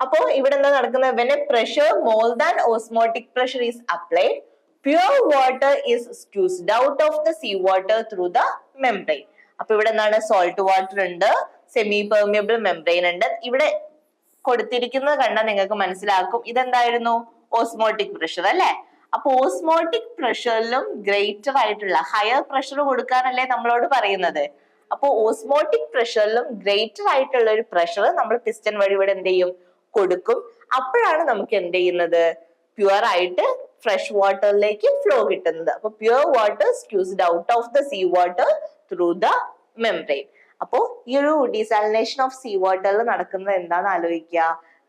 അപ്പോ ഇവിടെ എന്താ നടക്കുന്നത്? when a pressure more than osmotic pressure is applied, pure water is squeezed out of the sea water through the membrane. അപ്പൊ ഇവിടെ എന്താണ്? സോൾട്ട് വാട്ടർ ഉണ്ട്, സെമി പെർമിയബിൾ മെംബ്രെയിൻ ഉണ്ട്. ഇവിടെ കൊടുത്തിരിക്കുന്നത് കണ്ടാൽ നിങ്ങൾക്ക് മനസ്സിലാക്കും ഇതെന്തായിരുന്നു? ഓസ്മോട്ടിക് പ്രഷർ അല്ലെ. അപ്പൊ ഓസ്മോട്ടിക് പ്രഷറിലും ഗ്രേറ്റർ ആയിട്ടുള്ള ഹയർ പ്രഷർ കൊടുക്കാനല്ലേ നമ്മളോട് പറയുന്നത്. അപ്പൊ ഓസ്മോട്ടിക് പ്രഷറിലും ഗ്രേറ്റർ ആയിട്ടുള്ള ഒരു പ്രഷർ നമ്മൾ പിസ്റ്റൺ വഴി ഇവിടെ എന്ത് ചെയ്യും? കൊടുക്കും. അപ്പോഴാണ് നമുക്ക് എന്ത് ചെയ്യുന്നത്? പ്യുവർ ആയിട്ട് ഫ്രഷ് വാട്ടറിലേക്ക് ഫ്ലോ കിട്ടുന്നത്. അപ്പൊ pure water squeezed out of the sea water through the membrane. അപ്പോ ഈ ഒരു ഡീസാലിനേഷൻ ഓഫ് സീ വാട്ടറിൽ നടക്കുന്നത് എന്താണെന്ന് ആലോചിക്കുക.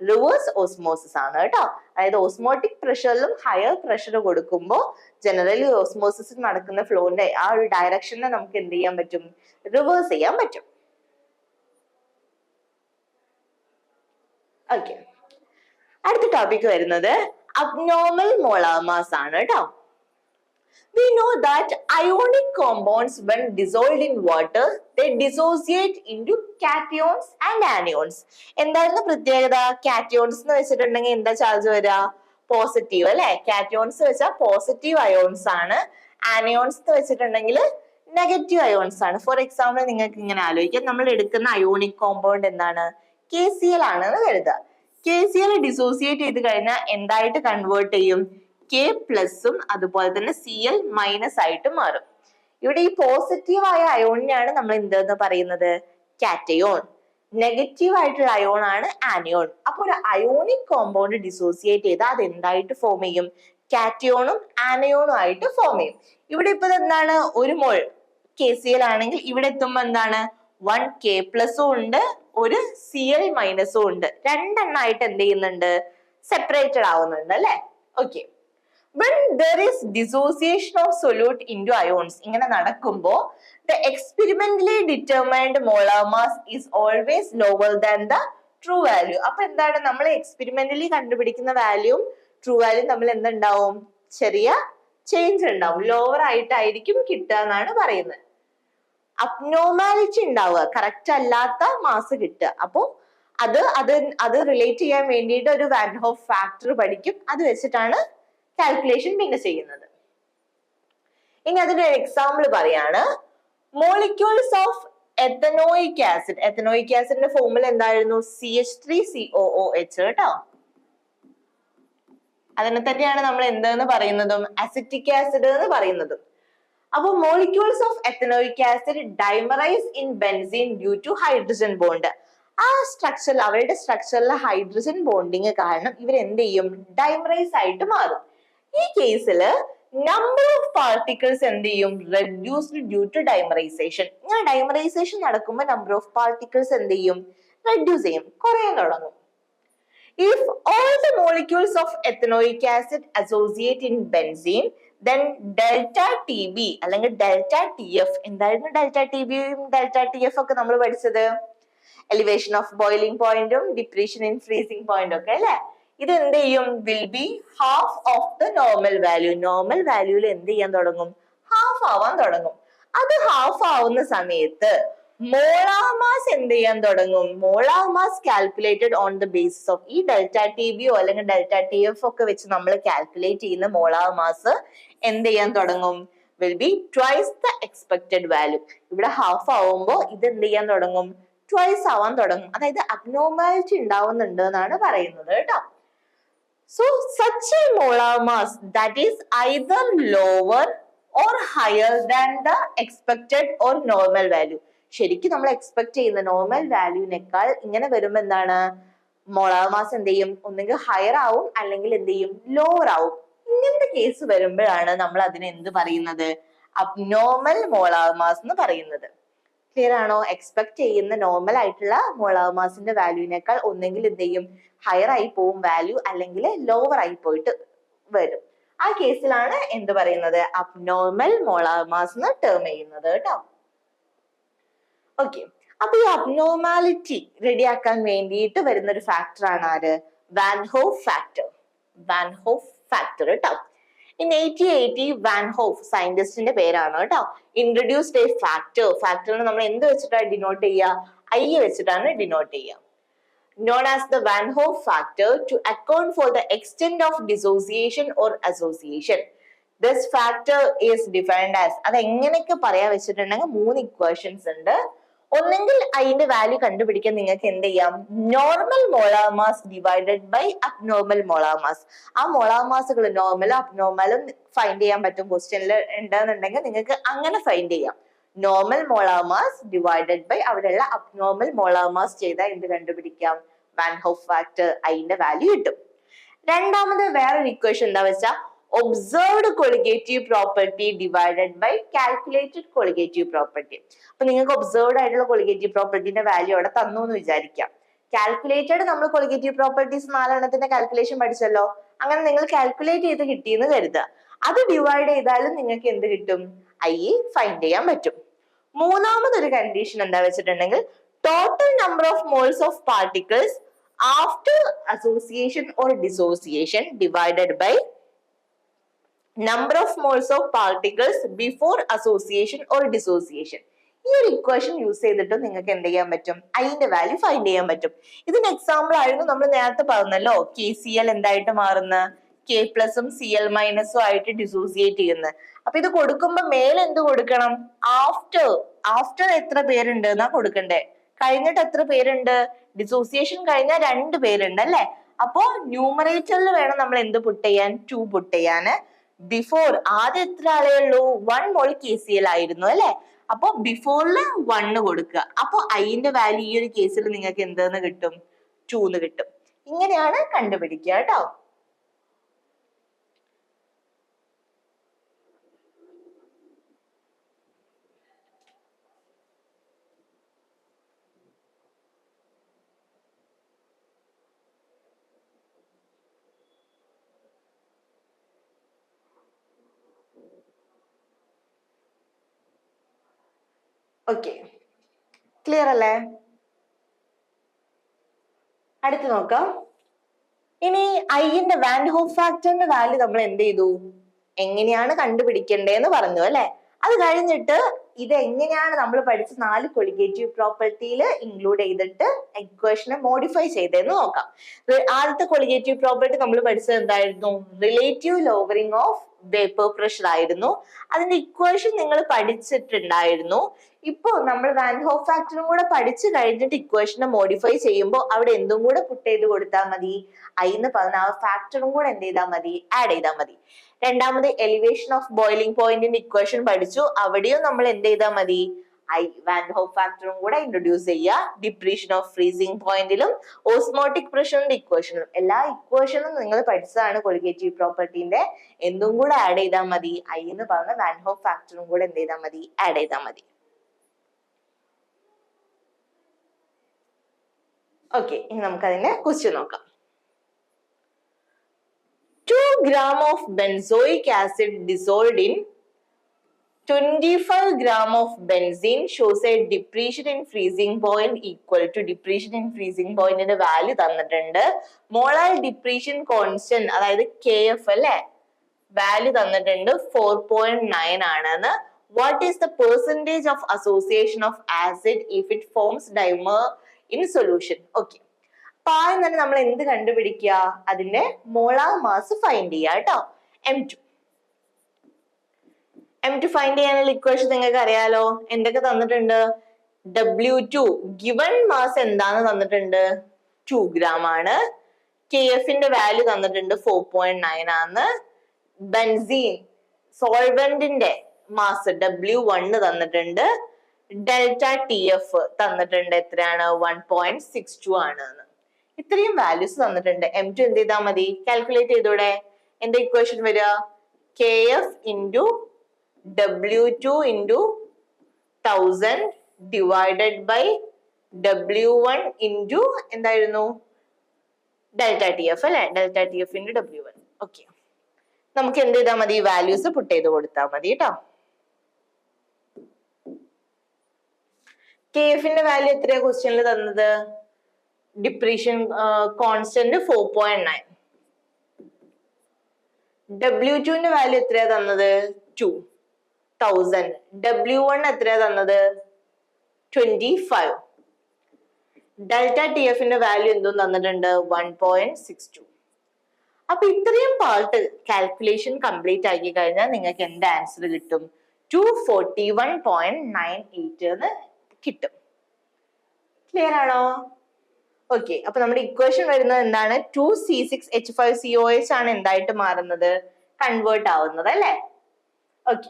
റിവേഴ്സ് ഓസ്മോസിസ് ആണ് കേട്ടോ. അതായത് ഓസ്മോട്ടിക് പ്രഷറിലും ഹയർ പ്രഷർ കൊടുക്കുമ്പോൾ ജനറലി ഓസ്മോസിസ് നടക്കുന്ന ഫ്ലോന്റെ ആ ഒരു ഡയറക്ഷനെ നമുക്ക് എന്ത് ചെയ്യാൻ പറ്റും? റിവേഴ്സ് ചെയ്യാൻ പറ്റും. ഓക്കെ, അടുത്ത ടോപ്പിക് വരുന്നത് അബ്നോർമൽ മോളാർ മാസ് ആണ് കേട്ടോ. We know that ionic compounds, when dissolved in water, they dissociate into cations and anions. എന്തായിരുന്നു പ്രത്യേകത? cations എന്ന് വെച്ചിട്ടുണ്ടെങ്കിൽ എന്താ ചാർജ് വരിക? പോസിറ്റീവ് അല്ലെ. cations വെച്ചാൽ പോസിറ്റീവ് അയോൺസ് ആണ്. anions എന്ന് വെച്ചിട്ടുണ്ടെങ്കിൽ നെഗറ്റീവ് അയോൺസ് ആണ്. ഫോർ എക്സാമ്പിൾ നിങ്ങൾക്ക് ഇങ്ങനെ ആലോചിക്കാം, നമ്മൾ എടുക്കുന്ന അയോണിക് കോമ്പൗണ്ട് എന്താണ്? KCl ആണെന്ന് കരുതുക. KCl ഡിസോസിയേറ്റ് ചെയ്ത് കഴിഞ്ഞാൽ എന്തായിട്ട് കൺവേർട്ട് ചെയ്യും? K പ്ലസും അതുപോലെ തന്നെ Cl മൈനസ് ആയിട്ട് മാറും. ഇവിടെ ഈ പോസിറ്റീവ് ആയ അയോണിനെയാണ് നമ്മൾ എന്തെന്ന് പറയുന്നത്? കാറ്റയോൺ. നെഗറ്റീവ് ആയിട്ടുള്ള അയോൺ ആണ് ആനിയോൺ. അപ്പൊ ഒരു അയോണിക് കോമ്പൗണ്ട് ഡിസോസിയേറ്റ് ചെയ്താൽ അത് എന്തായിട്ട് ഫോം ചെയ്യും? കാറ്റയോണും ആനയോണും ആയിട്ട് ഫോം ചെയ്യും. ഇവിടെ ഇപ്പൊ എന്താണ്? ഒരു മോൾ KCl ആണെങ്കിൽ ഇവിടെ എത്തുമ്പോ എന്താണ്? 1 K പ്ലസും ഉണ്ട്, ഒരു Cl മൈനസും ഉണ്ട്. രണ്ടെണ്ണായിട്ട് എന്ത് ചെയ്യുന്നുണ്ട്? സെപ്പറേറ്റഡ് ആവുന്നുണ്ട് അല്ലെ. Okay, when there is dissociation of solute into ions, ഇങ്ങനെ നടക്കുമ്പോ the experimentally determined molar mass is always lower than the true value. അപ്പൊ എന്താണ്? നമ്മൾ എക്സ്പെരിമെന്റലി കണ്ടുപിടിക്കുന്ന വാല്യൂം ട്രൂ വാല്യൂ തമ്മിൽ എന്തുണ്ടാവും? ചെറിയ ചേഞ്ച് ഉണ്ടാവും. ലോവർ ആയിട്ടായിരിക്കും കിട്ടുക എന്നാണ് പറയുന്നത്. അബ്നോർമാലിറ്റി ഉണ്ടാവുക, കറക്റ്റ് അല്ലാത്ത മാസ് കിട്ടുക. അപ്പോ അത് റിലേറ്റ് ചെയ്യാൻ വേണ്ടിയിട്ട് ഒരു വാൻ ഹോഫ് ഫാക്ടർ പഠിക്കും. അത് വെച്ചിട്ടാണ് കാൽക്കുലേഷൻ പിന്നെ ചെയ്യുന്നത്. ഇനി അതിന്റെ എക്സാമ്പിൾ പറയാണ്. Molecules of ethanoic acid. Ethanoic ആസിഡിന്റെ ഫോർമുല എന്തായിരുന്നു? CH3COOH കേട്ടോ. അതിനെ തന്നെയാണ് നമ്മൾ എന്തെന്ന് പറയുന്നതും അസിറ്റിക് ആസിഡ് എന്ന് പറയുന്നതും. അപ്പൊ molecules of ethanoic acid dimerise in benzene due to hydrogen bond. ആ സ്ട്രക്ചറിൽ, അവരുടെ സ്ട്രക്ചറിലെ ഹൈഡ്രജൻ ബോണ്ടിങ് കാരണം ഇവർ എന്ത് ചെയ്യും? ഡൈമറൈസ് ആയിട്ട് മാറും. ഈ കേസിൽ നമ്പർ ഓഫ് പാർട്ടിക്കിൾസ് എന്ത് ചെയ്യും? Reduced due to dimerization. ഇങ്ങനെ ഡൈമറൈസേഷൻ നടക്കുമ്പോൾ നമ്പർ ഓഫ് പാർട്ടിക്കിൾസ് എന്ത് ചെയ്യും? റെഡ്യൂസ് ചെയ്യും, കുറയാൻ തുടങ്ങും. If all the molecules of ethanoic acid associate in benzene, then delta TB അല്ലെങ്കിൽ delta TF. എന്തായിരുന്നു delta TB യും delta TF ഒക്കെ നമ്മൾ പഠിച്ചത്? എലിവേഷൻ ഓഫ് ബോയിലിംഗ് പോയിന്റും ഡിപ്രീഷൻ ഇൻ ഫ്രീസിംഗ് പോയിന്റും ഒക്കെ അല്ലെ. ഇത് എന്ത് ചെയ്യും? Will be half of the normal value. Normal വാല്യൂല് എന്ത് ചെയ്യാൻ തുടങ്ങും? ഹാഫ് ആവാൻ തുടങ്ങും. അത് ഹാഫ് ആവുന്ന സമയത്ത് മോളാർ മാസ് എന്ത് ചെയ്യാൻ തുടങ്ങും? Molar mass calculated on the basis of ഈ ഡെൽറ്റ ടി ബിയോ അല്ലെങ്കിൽ ഡെൽറ്റ ടി എഫ് ഒക്കെ വെച്ച് നമ്മൾ കാൽക്കുലേറ്റ് ചെയ്യുന്ന മോളാർ മാസ് എന്ത് ചെയ്യാൻ തുടങ്ങും? Will be twice the expected value. ഇവിടെ ഹാഫ് ആവുമ്പോൾ ഇത് എന്ത് ചെയ്യാൻ തുടങ്ങും? ട്വൈസ് ആവാൻ തുടങ്ങും. അതായത് അബ്നോർമാലിറ്റി ഉണ്ടാവുന്നുണ്ട് എന്നാണ് പറയുന്നത് കേട്ടോ. So such a molar mass that is either lower or higher than the expected or normal value. ശരിക്കും നമ്മൾ എക്സ്പെക്ട് ചെയ്യുന്ന നോർമൽ വാല്യൂനേക്കാൾ ഇങ്ങനെ വരുമ്പോ എന്താണ്? മോളാർ മാസ് എന്ത് ചെയ്യും? ഒന്നുകിൽ ഹയർ ആവും അല്ലെങ്കിൽ എന്ത് ചെയ്യും? ലോവർ ആവും. ഇങ്ങനത്തെ കേസ് വരുമ്പോഴാണ് നമ്മൾ അതിനെ എന്ത് പറയുന്നത്? അബ്നോർമൽ മോളാർ മാസ് എന്ന് പറയുന്നത്. ക്ലിയർ ആണോ? എക്സ്പെക്ട് ചെയ്യുന്ന നോർമൽ ആയിട്ടുള്ള മോളാർ മാസിന്റെ വാല്യൂനേക്കാൾ ഒന്നെങ്കിൽ എന്ത് ചെയ്യും? ഹയർ ആയി പോവും വാല്യൂ, അല്ലെങ്കിൽ ലോവർ ആയി പോയിട്ട് വരും. ആ കേസിലാണ് എന്ത് പറയുന്നത്? അബ്നോർമൽ മോളാർ മാസ് എന്ന് ടേം ചെയ്യുന്നത് കേട്ടോ. ഓക്കെ, അപ്പൊ ഈ അബ്നോർമാലിറ്റി റെഡിയാക്കാൻ വേണ്ടിയിട്ട് വരുന്ന ഒരു ഫാക്ടർ ആണ് ആര്? Van Hoff factor. Van Hoff factor കേട്ടോ. In 1880 വാൻ ഹോഫ് സയന്റിസ്റ്റിന്റെ പേരാണ് കേട്ടോ ഇൻട്രൊഡ്യൂസ്ഡ് എ ഫാക്ടറിനെ നമ്മൾ എന്ത് വെച്ചിട്ടാണ് ഡിനോട്ട് ചെയ്യുക ഐ വെച്ചിട്ടാണ് ഡിനോട്ട് ചെയ്യുക known as the Van Hoff factor to account for the extent of dissociation or association. This factor is defined as അത് എങ്ങനെയൊക്കെ പറയാ വെച്ചിട്ടുണ്ടെങ്കിൽ 3 ഇക്വേഷൻസ് ഉണ്ട് ഒന്നെങ്കിൽ അതിന്റെ വാല്യൂ കണ്ടുപിടിക്കാൻ നിങ്ങൾക്ക് എന്ത് ചെയ്യാം normal molar mass divided by abnormal molar mass ആ മോളാർ മാസുകൾ നോർമലും അബ്നോർമലും ഫൈൻഡ് ചെയ്യാൻ പറ്റും ക്വസ്റ്റ്യനിൽ ഉണ്ടെന്നുണ്ടെങ്കിൽ നിങ്ങൾക്ക് അങ്ങനെ ഫൈൻഡ് ചെയ്യാം normal molar mass divided by അവിടെയുള്ള അബ്നോർമൽ മോളാർ മാസ് ചെയ്താൽ എന്ത് കണ്ടുപിടിക്കാം വാൻ ഹോഫ് ഫാക്ടർ അതിന്റെ വാല്യൂ കിട്ടും രണ്ടാമത് വേറൊരു ഇക്വേഷൻ എന്താ വെച്ചാൽ observed colligative property divided by calculated colligative property അപ്പൊ നിങ്ങൾക്ക് ഒബ്സർവ്ഡ് ആയിട്ടുള്ള കൊളിഗേറ്റീവ് പ്രോപ്പർട്ടിന്റെ വാല്യൂ അവിടെ തന്നു എന്ന് വിചാരിക്കാം കാൽക്കുലേറ്റഡ് നമ്മൾ കൊളിഗേറ്റീവ് പ്രോപ്പർട്ടീസ് 4 കാൽക്കുലേഷൻ പഠിച്ചല്ലോ അങ്ങനെ നിങ്ങൾ കാൽക്കുലേറ്റ് ചെയ്ത് കിട്ടിയെന്ന് കരുതുക അത് ഡിവൈഡ് ചെയ്താലും നിങ്ങൾക്ക് എന്ത് കിട്ടും ഐ ഫൈൻഡ് ചെയ്യാൻ പറ്റും മൂന്നാമതൊരു കണ്ടീഷൻ എന്താ വെച്ചിട്ടുണ്ടെങ്കിൽ total number of moles of particles after association or dissociation divided by number of moles of particles before association or dissociation ഈ ഒരു ഇക്വേഷൻ യൂസ് ചെയ്തിട്ട് നിങ്ങൾക്ക് എന്ത് ചെയ്യാൻ പറ്റും അതിന്റെ വാല്യൂ ഫൈൻഡ് ചെയ്യാൻ പറ്റും ഇതിന് എക്സാമ്പിൾ ആയിരുന്നു നമ്മൾ നേരത്തെ പറഞ്ഞല്ലോ KCl എന്തായിട്ട് മാറുന്ന K പ്ലസും Cl മൈനസും ആയിട്ട് ഡിസോസിയേറ്റ് ചെയ്യുന്നത് അപ്പൊ ഇത് കൊടുക്കുമ്പോ മേലെ എന്ത് കൊടുക്കണം ആഫ്റ്റർ എത്ര പേരുണ്ട് എന്നാ കൊടുക്കണ്ടേ കഴിഞ്ഞിട്ട് എത്ര പേരുണ്ട് ഡിസോസിയേഷൻ കഴിഞ്ഞാൽ 2 പേരുണ്ട് അല്ലെ അപ്പോ ന്യൂമറേറ്ററിൽ വേണം നമ്മൾ എന്ത് പുട്ട് ചെയ്യാൻ 2 പുട്ട് ചെയ്യാന് ബിഫോർ ആദ്യം എത്ര ആളേ ഉള്ളൂ 1 മോൾ KCl ആയിരുന്നു അല്ലെ അപ്പൊ ബിഫോറില് 1 കൊടുക്കുക അപ്പൊ അതിന്റെ വാല്യൂ ഈ ഒരു കേസിൽ നിങ്ങൾക്ക് എന്തെന്ന് കിട്ടും 2 കിട്ടും ഇങ്ങനെയാണ് കണ്ടുപിടിക്കുക കേട്ടോ ഓക്കെ ക്ലിയർ അല്ലേ അടുത്ത് നോക്കാം ഇനി ഐന്റെ വാൻ ഹോഫ് ഫാക്ടറിന്റെ വാല്യൂ നമ്മൾ എന്ത് ചെയ്തു എങ്ങനെയാണ് കണ്ടുപിടിക്കേണ്ടതെന്ന് പറഞ്ഞു അല്ലെ അത് കഴിഞ്ഞിട്ട് ഇത് എങ്ങനെയാണ് നമ്മൾ പഠിച്ച 4 കൊളിഗേറ്റീവ് പ്രോപ്പർട്ടിയിൽ ഇൻക്ലൂഡ് ചെയ്തിട്ട് ഇക്വേഷനെ മോഡിഫൈ ചെയ്തതെന്ന് നോക്കാം ആദ്യത്തെ കൊളിഗേറ്റീവ് പ്രോപ്പർട്ടി നമ്മൾ പഠിച്ചത് എന്തായിരുന്നു relative lowering of vapour pressure ആയിരുന്നു അതിന്റെ ഇക്വേഷൻ നിങ്ങൾ പഠിച്ചിട്ടുണ്ടായിരുന്നു ഇപ്പോ നമ്മൾ വാൻ ഹോഫ് ഫാക്ടറും കൂടെ പഠിച്ചു കഴിഞ്ഞിട്ട് ഇക്വേഷനെ മോഡിഫൈ ചെയ്യുമ്പോൾ അവിടെ എന്തും കൂടെ പുട്ട് ചെയ്ത് കൊടുത്താൽ മതി ഐ എന്ന് പറഞ്ഞ ആ ഫാക്ടറും കൂടെ എന്ത് ചെയ്താൽ മതി ആഡ് ചെയ്താൽ മതി രണ്ടാമത് എലിവേഷൻ ഓഫ് ബോയിലിംഗ് പോയിന്റിന്റെ ഇക്വേഷൻ പഠിച്ചു അവിടെയും നമ്മൾ എന്ത് ചെയ്താൽ മതി ഐ വാൻ ഹോഫ് ഫാക്ടറും കൂടെ ഇൻട്രൊഡ്യൂസ് ചെയ്യുക ഡിപ്രീഷൻ ഓഫ് ഫ്രീസിംഗ് പോയിന്റിലും ഓസ്മോട്ടിക് പ്രഷറിന്റെ ഇക്വേഷനും എല്ലാ ഇക്വേഷനും നിങ്ങൾ പഠിച്ചതാണ് കൊളിഗേറ്റീവ് പ്രോപ്പർട്ടിന്റെ എന്തും കൂടെ ആഡ് ചെയ്താൽ മതി ഐ എന്ന് പറഞ്ഞ വാൻ ഹോഫ് ഫാക്ടറും കൂടെ എന്ത് ചെയ്താൽ മതി ആഡ് ചെയ്താൽ മതി ഓക്കെ ഇനി നമുക്ക് അതിന്റെ ക്വസ്റ്റ്യൻ നോക്കാം 2 gram of benzoic acid dissolved in 25 gram of benzene shows a depletion in freezing point equal to depletion in freezing point ന്റെ വാല്യൂ തന്നിട്ടുണ്ട് മോളാർ ഡിപ്രീഷൻ കോൺസ്റ്റന്റ് അതായത് KF അല്ലേ വാല്യൂ തന്നിട്ടുണ്ട് 4.9 ആണെന്ന് what is the percentage of association of acid if it forms dimer in solution okay അപ്പൊ ആദ്യം തന്നെ നമ്മൾ എന്ത് കണ്ടുപിടിക്കുക അതിന്റെ മോളാർ മാസ് ഫൈൻഡ് ചെയ്യുക കേട്ടോ M2 ഫൈൻഡ് ചെയ്യാനുള്ള ഇക്വേഷൻ നിങ്ങൾക്ക് അറിയാലോ എന്തൊക്കെ തന്നിട്ടുണ്ട് W2 ഗിവൺ മാസ് എന്താന്ന് തന്നിട്ടുണ്ട് 2 gram ആണ് KFന്റെ വാല്യൂ തന്നിട്ടുണ്ട് 4.9 ആണ് ബെൻസീൻ സോൾവെന്റിന്റെ മാസ് W1 തന്നിട്ടുണ്ട് ഡെൽറ്റ TF തന്നിട്ടുണ്ട് എത്രയാണ് 1.62 ആണ് ഇത്രയും വാല്യൂസ് തന്നിട്ടുണ്ട് M2 എന്ത് ചെയ്താൽ മതി കാൽക്കുലേറ്റ് ചെയ്തൂടെ എന്താ ഇക്വേഷൻ വരിക KF into W2 into 1000 divided by W1 into എന്തായിരുന്നു ഡെൽറ്റ TF അല്ലെ delta TF into W1 okay നമുക്ക് എന്ത് ചെയ്താൽ മതി വാല്യൂസ് പുട്ട് ചെയ്ത് കൊടുത്താൽ മതി കേട്ടോ KFന്റെ വാല്യൂ എത്രയാ ക്വസ്റ്റ്യനിൽ തന്നത് ഡിപ്രീഷൻ കോൺസ്റ്റന്റ് 4.9 W2 ന്റെ വാല്യൂ എത്രയാ തന്നത്? 2000. W1 എത്രയാ തന്നത്? 25. ഡെൽറ്റ ടി എഫിന്റെ വാല്യൂ എന്തും തന്നിട്ടുണ്ട്? 1.62. അപ്പൊ ഇത്രയും പാർട്ട് കാൽക്കുലേഷൻ കംപ്ലീറ്റ് ആക്കി കഴിഞ്ഞാൽ നിങ്ങൾക്ക് എന്ത് ആൻസർ കിട്ടും? 241.98 എന്ന് കിട്ടും. ക്ലിയർ ആണോ? ഓക്കെ, അപ്പൊ നമ്മുടെ ഇക്വേഷൻ വരുന്നത് എന്താണ്? 2C6H5COH ആണ് എന്തായിട്ട് മാറുന്നത്? കൺവേർട്ട് ആവുന്നത് അല്ലെ? ഓക്കെ,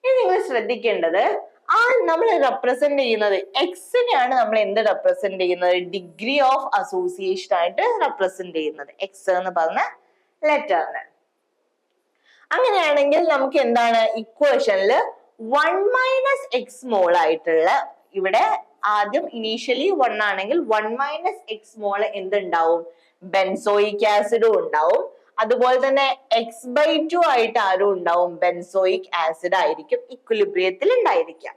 ഇനി നിങ്ങൾ ശ്രദ്ധിക്കേണ്ടത് നമ്മൾ റെപ്രസെന്റ് ചെയ്യുന്നത് എക്സിനെയാണ്. നമ്മൾ എന്ത് റെപ്രസെന്റ് ചെയ്യുന്നത്? ഡിഗ്രി ഓഫ് അസോസിയേഷൻ ആയിട്ട് റെപ്രസെന്റ് ചെയ്യുന്നത് എക്സ് എന്ന് പറഞ്ഞ ലെറ്ററിന്. അങ്ങനെയാണെങ്കിൽ നമുക്ക് എന്താണ് ഇക്വേഷനിൽ 1 - x മോൾ ആയിട്ടുള്ള, ഇവിടെ ആദ്യം ഇനീഷ്യലി 1 ആണെങ്കിൽ 1 - x മോൾ എന്തുണ്ടാവും? ബെൻസോയിക് ആസിഡും ഉണ്ടാവും. അതുപോലെ തന്നെ x/2 ആയിട്ട് ആരും ഉണ്ടാവും? ബെൻസോയിക് ആസിഡ് ആയിരിക്കും ഇക്വിലിബ്രിയത്തിൽ ഉണ്ടായിരിക്കാം.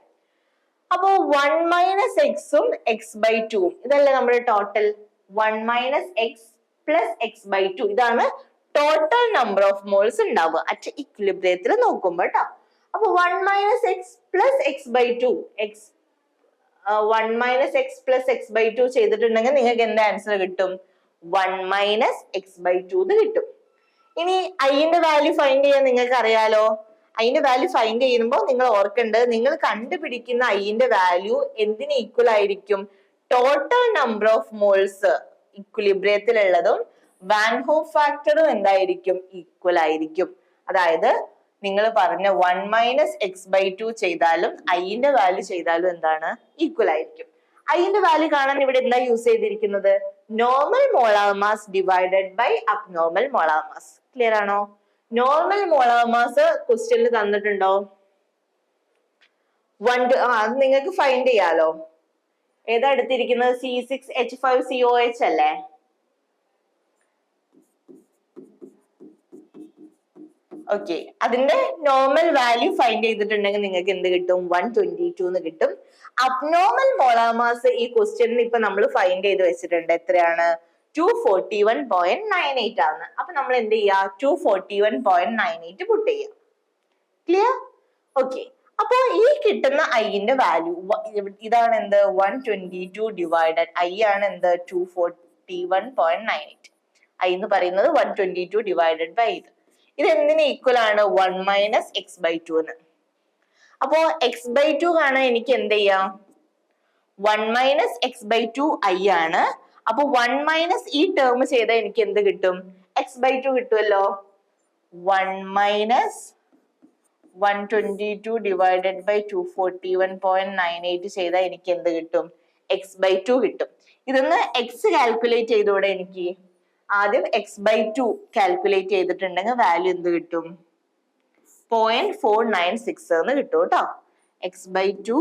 അപ്പോ 1 - x ഉം x/2 ഇതല്ലേ നമ്മുടെ ടോട്ടൽ? 1 - x + x/2 ഇതാണ് ടോട്ടൽ നമ്പർ ഓഫ് മോൾസ് ഉണ്ടാവുക അറ്റ് ഇക്വിലിബ്രിയത്തിൽ നോക്കുമ്പോ കേട്ടോ. അപ്പൊ 1 - x + x/2 1 - x + x/2 ചെയ്തിട്ടുണ്ടെങ്കിൽ നിങ്ങൾക്ക് എന്താ ആൻസർ കിട്ടും? 1 - x/2 കിട്ടും. ഇനി ഐന്റെ വാല്യൂ ഫൈൻഡ് ചെയ്യാൻ നിങ്ങൾക്ക് അറിയാലോ. ഐന്റെ വാല്യൂ ഫൈൻഡ് ചെയ്യുമ്പോൾ നിങ്ങൾ ഓർക്കേണ്ടത്, നിങ്ങൾ കണ്ടുപിടിക്കുന്ന ഐന്റെ വാല്യൂ എന്തിന് ഈക്വൽ ആയിരിക്കും? ടോട്ടൽ നമ്പർ ഓഫ് മോൾസ് ഇക്വിലിബ്രിയത്തിലുള്ളതും വാൻ ഹോഫ് ഫാക്ടറും എന്തായിരിക്കും? ഈക്വൽ ആയിരിക്കും. അതായത് നിങ്ങൾ പറഞ്ഞ 1 - x/2 ചെയ്താലും ഐന്റെ വാല്യൂ ചെയ്താലും എന്താണ്? ഈക്വൽ ആയിരിക്കും. ഐന്റെ വാല്യൂ കാണാൻ ഇവിടെ എന്താ യൂസ് ചെയ്തിരിക്കുന്നത്? Normal molar mass divided by abnormal molar mass. Clear ആണോ? നോർമൽ മോളാർ മാസ് ക്വസ്റ്റ്യനിൽ തന്നിട്ടുണ്ടോ? അത് നിങ്ങൾക്ക് ഫൈൻഡ് ചെയ്യാലോ. ഏതാ എടുത്തിരിക്കുന്നത്? C6H5COH അല്ലേ? ഓക്കെ, അതിന്റെ നോർമൽ വാല്യൂ ഫൈൻഡ് ചെയ്തിട്ടുണ്ടെങ്കിൽ നിങ്ങൾക്ക് എന്ത് കിട്ടും? 122 എന്ന് കിട്ടും. അബ്നോർമൽ മോളാർ മാസ് ഈ ക്വസ്റ്റ്യനിൽ ഇപ്പൊ നമ്മൾ ഫൈൻഡ് ചെയ്ത് വെച്ചിട്ടുണ്ട്. എത്രയാണ്? 241.98 ആണ്. അപ്പൊ നമ്മൾ എന്ത് ചെയ്യാ? 241.98 പുട്ട് ചെയ്യാം. ക്ലിയർ? ഓക്കെ, അപ്പൊ ഈ കിട്ടുന്ന ഐന്റെ വാല്യൂ ഇതാണ് എന്ത്? 122 ഡിവൈഡഡ് ഐ ആണ് എന്ത്? 241.98. ഐ എന്ന് പറയുന്നത് 122 ഡിവൈഡഡ് ബൈ ഇത് എന്തിന് ഈക്വൽ ആണ്? 1 - x/2 ന്. അപ്പോ x/2 കാണാൻ എനിക്ക് എന്ത് ചെയ്യാം? 1 - x/2 ഐ ആണ്. അപ്പൊ 1 ഈ ടേം ചെയ്താൽ എനിക്ക് എന്ത് കിട്ടും? x/2 കിട്ടുമല്ലോ. 1 - 122 ഡിവൈഡഡ് ബൈ 241.98 ചെയ്താൽ എനിക്ക് എന്ത് കിട്ടും? x/2 കിട്ടും. ഇതൊന്ന് x കാൽക്കുലേറ്റ് ചെയ്തോടെ എനിക്ക്? ആദ്യം x/2 കാൽക്കുലേറ്റ് ചെയ്തിട്ടുണ്ടെങ്കിൽ വാല്യൂ എന്ത് കിട്ടും? 0.496 എന്ന് കിട്ടും കേട്ടോ. x/2